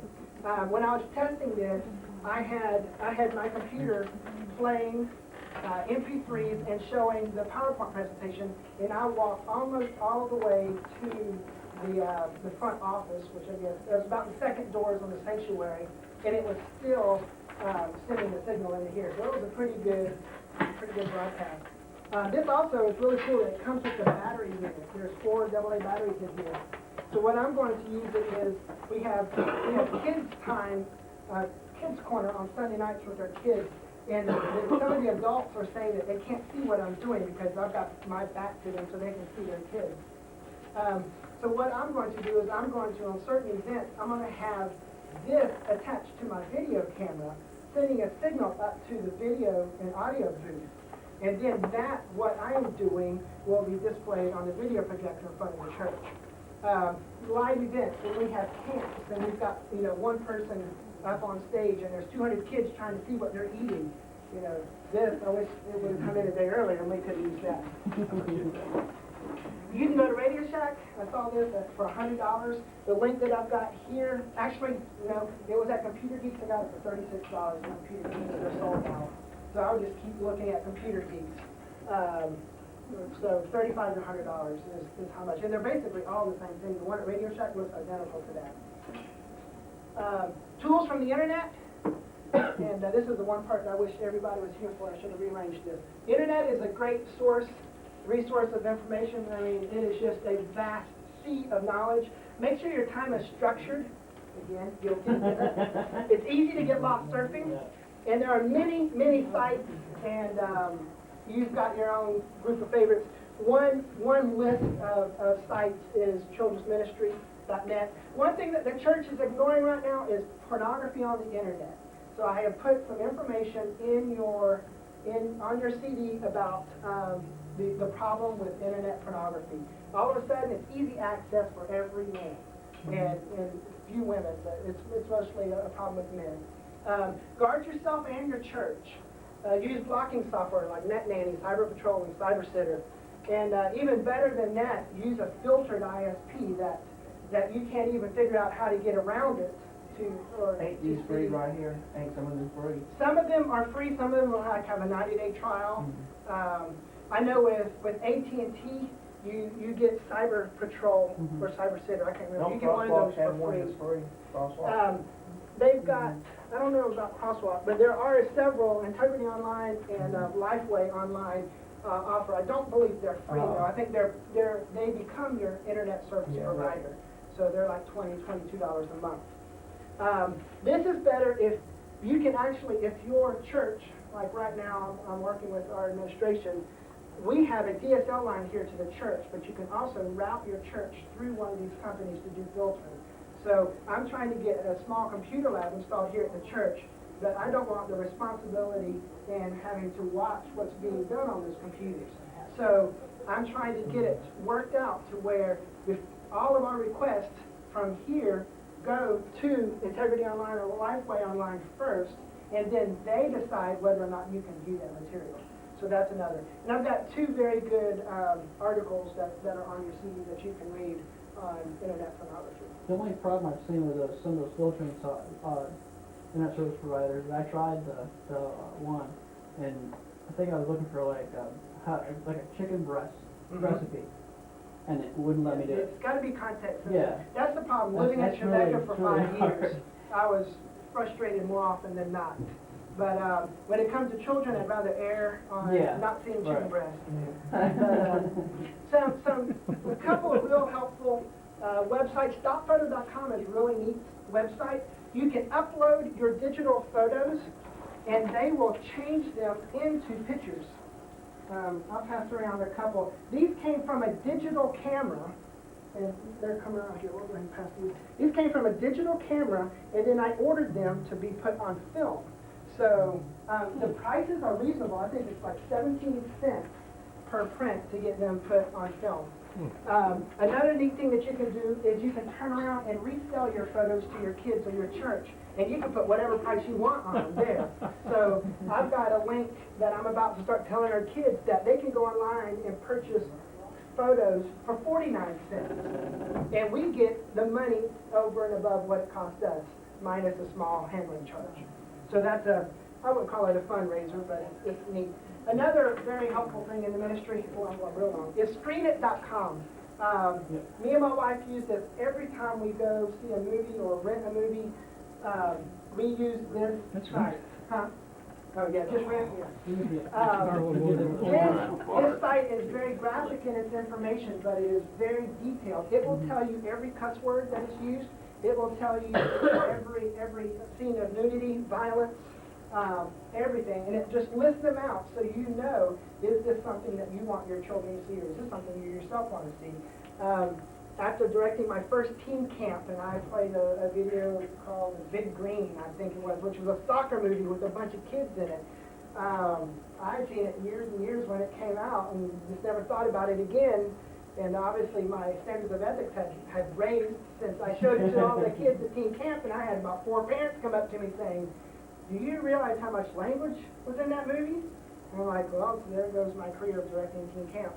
When I was testing this, I had my computer playing MP3s and showing the PowerPoint presentation, and I walked almost all the way to the front office, which I guess it was about the second doors on the sanctuary, and it was still sending the signal into here. So it was a pretty good broadcast. This also is really cool. It comes with the batteries in it. There's 4 AA batteries in here. So what I'm going to use it is we have kids time, kids corner on Sunday nights with our kids. And some of the adults are saying that they can't see what I'm doing because I've got my back to them so they can see their kids. So what I'm going to do is I'm going to, on certain events, I'm going to have this attached to my video camera, sending a signal up to the video and audio booth. And then what I am doing will be displayed on the video projector in front of the church. Live events, when we have camps, and we've got, one person up on stage and there's 200 kids trying to see what they're eating. I wish it would have come in a day earlier and we could use that. You can go to Radio Shack. I saw this for $100. The link that I've got here, actually, it was at Computer Geeks. I got it for $36 at Computer Geeks. They're sold out. So I would just keep looking at Computer Geeks. So $35 to $100 is how much. And they're basically all the same thing. The one at Radio Shack looks identical to that. Tools from the internet. And this is the one part that I wish everybody was here for. I should have rearranged this. Internet is a great resource of information. I mean, it is just a vast sea of knowledge. Make sure your time is structured. Again, guilty. It's easy to get lost surfing. And there are many, many sites, and you've got your own group of favorites. One list of sites is children'sministry.net. One thing that the church is ignoring right now is pornography on the internet. So I have put some information on your CD about the problem with internet pornography. All of a sudden, it's easy access for every man and few women, but it's mostly a problem with men. Guard yourself and your church. Use blocking software like NetNanny, Cyber Patrol, and CyberSitter. And even better than that, use a filtered ISP that you can't even figure out how to get around it. Ain't these free right here? Ain't some of them free? Some of them are free. Some of them will have a 90-day trial. I know with AT&T, you get Cyber Patrol or CyberSitter. I can't remember. You get one of those for free. Crosswalk. They've got, I don't know about Crosswalk, but there are several, Integrity Online and Lifeway Online offer. I don't believe they're free though. I think they become your internet service provider. Right. So they're like $20, $22 a month. This is better if you can actually, if your church, like right now I'm working with our administration, we have a DSL line here to the church, but you can also route your church through one of these companies to do filtering. So I'm trying to get a small computer lab installed here at the church, but I don't want the responsibility and having to watch what's being done on those computers. So I'm trying to get it worked out to where if all of our requests from here go to Integrity Online or Lifeway Online first, and then they decide whether or not you can view that material. So that's another. And I've got 2 very good articles that are on your CD that you can read on internet pornography. The only problem I've seen with some of those filtering internet service providers, I tried the one, and I think I was looking for like a chicken breast recipe, and it wouldn't let me do it. It's got to be context sensitive. Yeah. That's the problem. Living in Jamaica for 5 years, I was frustrated more often than not. But when it comes to children, I'd rather err on not seeing chicken breast. A couple of real helpful websites. Stockphoto.com is a really neat website. You can upload your digital photos, and they will change them into pictures. I'll pass around a couple. These came from a digital camera, and they're coming out here. We'll go ahead and pass these. These came from a digital camera, and then I ordered them to be put on film. So the prices are reasonable. I think it's like 17 cents per print to get them put on film. Another neat thing that you can do is you can turn around and resell your photos to your kids or your church, and you can put whatever price you want on them there. So I've got a link that I'm about to start telling our kids that they can go online and purchase photos for 49 cents. And we get the money over and above what it costs us, minus a small handling charge. So that's I wouldn't call it a fundraiser, but it's neat. Another very helpful thing in the ministry, real long, is screenit.com. Me and my wife use this every time we go see a movie or rent a movie. We use this site. Huh? Oh yeah, just rent, This site is very graphic in its information, but it is very detailed. It will tell you every cuss word that is used. It will tell you every scene of nudity, violence, everything, and it just lists them out so you know, is this something that you want your children to see, or is this something you yourself want to see? After directing my first teen camp, and I played a video called Big Green, I think it was, which was a soccer movie with a bunch of kids in it. I'd seen it years and years when it came out, and just never thought about it again. And obviously my standards of ethics had raised since I showed it to all the kids at teen camp, and I had about 4 parents come up to me saying, "Do you realize how much language was in that movie?" And I'm like, well, so there goes my career of directing teen camp.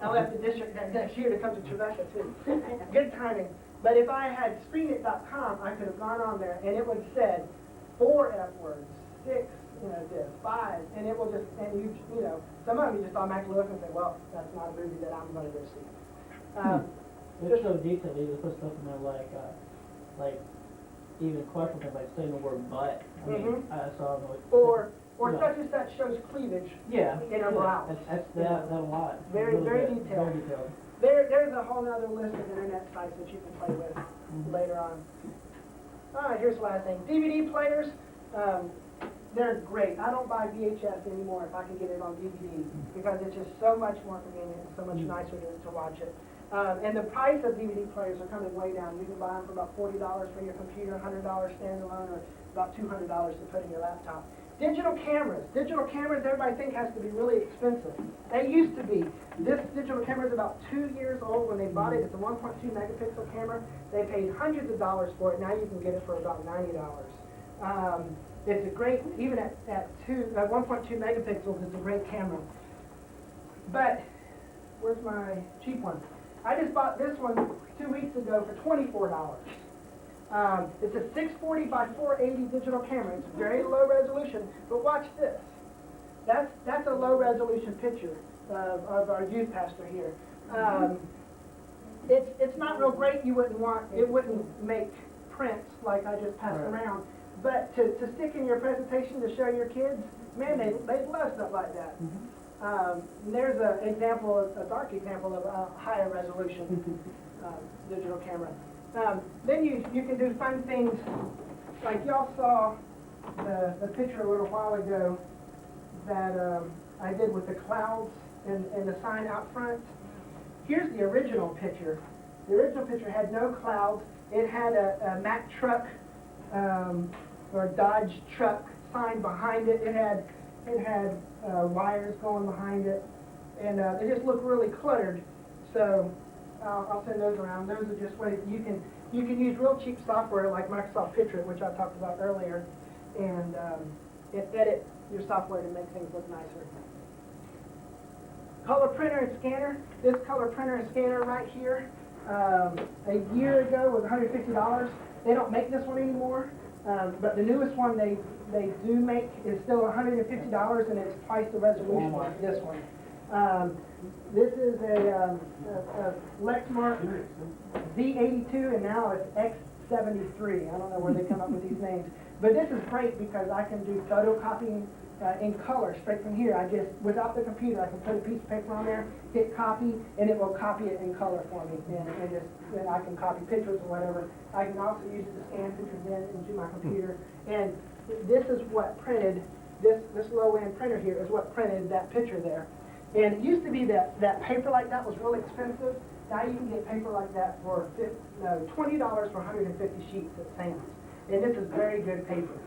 I left the district that next year to come to Trevecca too. Good timing. But if I had screenit.com, I could have gone on there and it would have said 4 F words, 6, this, 5, and it will just, and you some of them you just automatically look and say, well, that's not a movie that I'm going to go see. It's so detailed, they just put stuff in there like even question things like saying the word but. I mean, I saw like, or such as that shows cleavage in a blouse. That's that a lot. Very, Really very good, detailed. Very detailed. There's a whole other list of internet sites that you can play with later on. Here's the last thing. DVD players, they're great. I don't buy VHS anymore if I can get it on DVD because it's just so much more convenient and so much nicer to watch it. And the price of DVD players are coming way down. You can buy them for about $40 for your computer, $100 standalone, or about $200 to put in your laptop. Digital cameras, everybody thinks has to be really expensive. They used to be. This digital camera is about 2 years old when they bought it. It's a 1.2 megapixel camera. They paid hundreds of dollars for it. Now you can get it for about $90. It's a great, even at 1.2 megapixels, it's a great camera. But, where's my cheap one? I just bought this one 2 weeks ago for $24. It's a 640 by 480 digital camera. It's very low resolution, but watch this. That's a low resolution picture of our youth pastor here. It's not real great. It wouldn't make prints like I just passed around. But to stick in your presentation to show your kids, man, they'd love stuff like that. There's an example, a dark example of a higher resolution digital camera. Then you can do fun things, like y'all saw the picture a little while ago that I did with the clouds and the sign out front. Here's the original picture. The original picture had no clouds. It had a Mack truck or Dodge truck sign behind it. It had wires going behind it, and they just look really cluttered. So I'll send those around. Those are just ways you can use real cheap software like Microsoft Picture, which I talked about earlier, and edit your software to make things look nicer. Color printer and scanner. This color printer and scanner right here, a year ago was $150. They don't make this one anymore, but the newest one they do make is still $150, and it's twice the resolution of this one. This is a Lexmark Z82, and now it's X73. I don't know where they come up with these names. But this is great because I can do photocopying in color straight from here. I just, without the computer, I can put a piece of paper on there, hit copy, and it will copy it in color for me. And I can copy pictures or whatever. I can also use it to scan pictures into my computer. And this is what printed, this low-end printer here is what printed that picture there. And it used to be that paper like that was really expensive. Now you can get paper like that for $20 for 150 sheets at Sam's. And this is very good paper.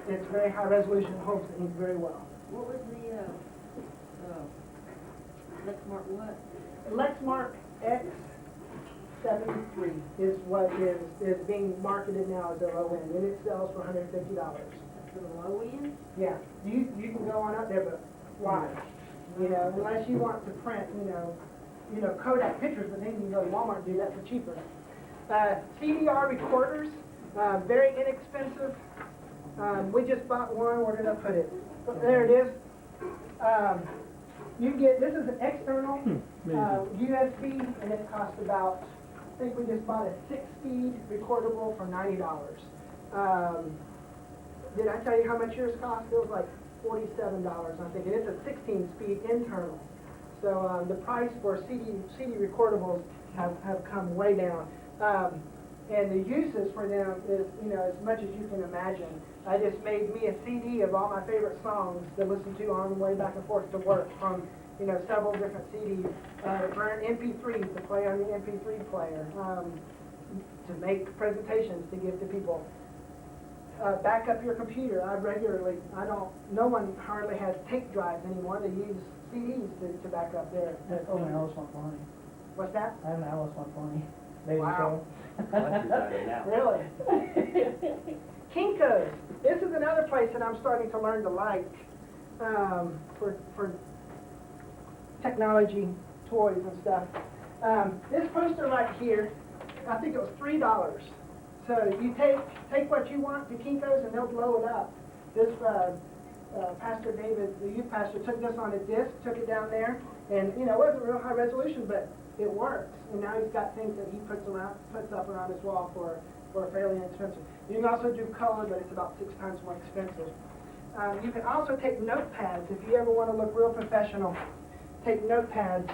It's very high resolution, holds the ink very well. What was Lexmark what? Lexmark X73 is what is being marketed now as the low end, and it sells for $150. For the low end? Yeah, you can go on up there, but why? You know, unless you want to print, Kodak pictures, but then you can go to Walmart and do that for cheaper. CDR recorders, very inexpensive. We just bought one. Where did I put it? There it is. You get, this is an external USB, and it costs about, I think we just bought a 6-speed recordable for $90. Did I tell you how much yours cost? It was like $47, I think, and it's a 16-speed internal. So the price for CD recordables have come way down. And the uses for them is, as much as you can imagine. I just made me a CD of all my favorite songs to listen to on the way back and forth to work from, several different CDs. For MP3s to play on the MP3 player, to make presentations to give to people. Back up your computer. No one hardly has tape drives anymore. They use CDs to back up their Oh, an Alice 120. What's that? I have an Alice 120. Baby Wow. Joe. Really? Kinko's. This is another place that I'm starting to learn to like for technology toys and stuff. This poster right here, I think it was $3. So you take what you want to Kinko's and they'll blow it up. This Pastor David, the youth pastor, took this on a disc, took it down there, and it wasn't real high resolution, but it works. And now he's got things that he puts up around his wall for fairly inexpensive. You can also do color, but it's about 6 times more expensive. You can also take notepads if you ever want to look real professional. Take notepads,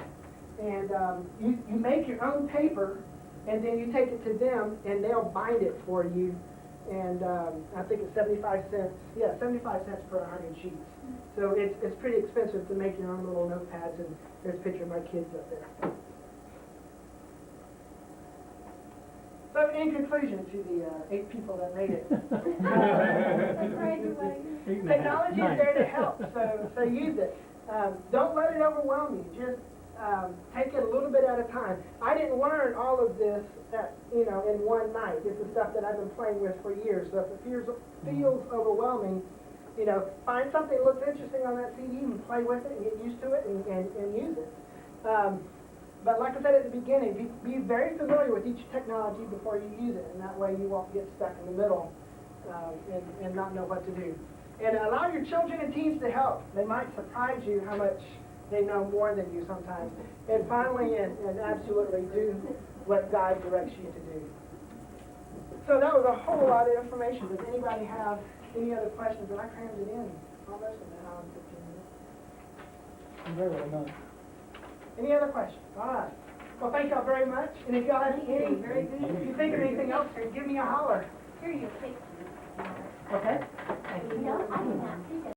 and you make your own paper, and then you take it to them, and they'll bind it for you. And I think it's 75 cents. Yeah, 75 cents per 100 sheets. So it's pretty expensive to make your own little notepads, and there's a picture of my kids up there. So in conclusion, to the 8 people that made it, technology is there to help, so use it. Don't let it overwhelm you. Just take it a little bit at a time. I didn't learn all of this in one night. This is stuff that I've been playing with for years. So if it feels overwhelming, find something that looks interesting on that CD and play with it and get used to it and use it. But like I said at the beginning, be very familiar with each technology before you use it, and that way you won't get stuck in the middle and not know what to do. And allow your children and teens to help. They might surprise you how much they know more than you sometimes. And finally, and absolutely do what God directs you to do. So that was a whole lot of information. Does anybody have any other questions? And I crammed it in almost in an hour and 15 minutes. Very well done. Any other questions? All right. Well, thank y'all very much. And if y'all have any, Very good. if you think of anything else, give me a holler. Here you take. Okay? No, I did not see that.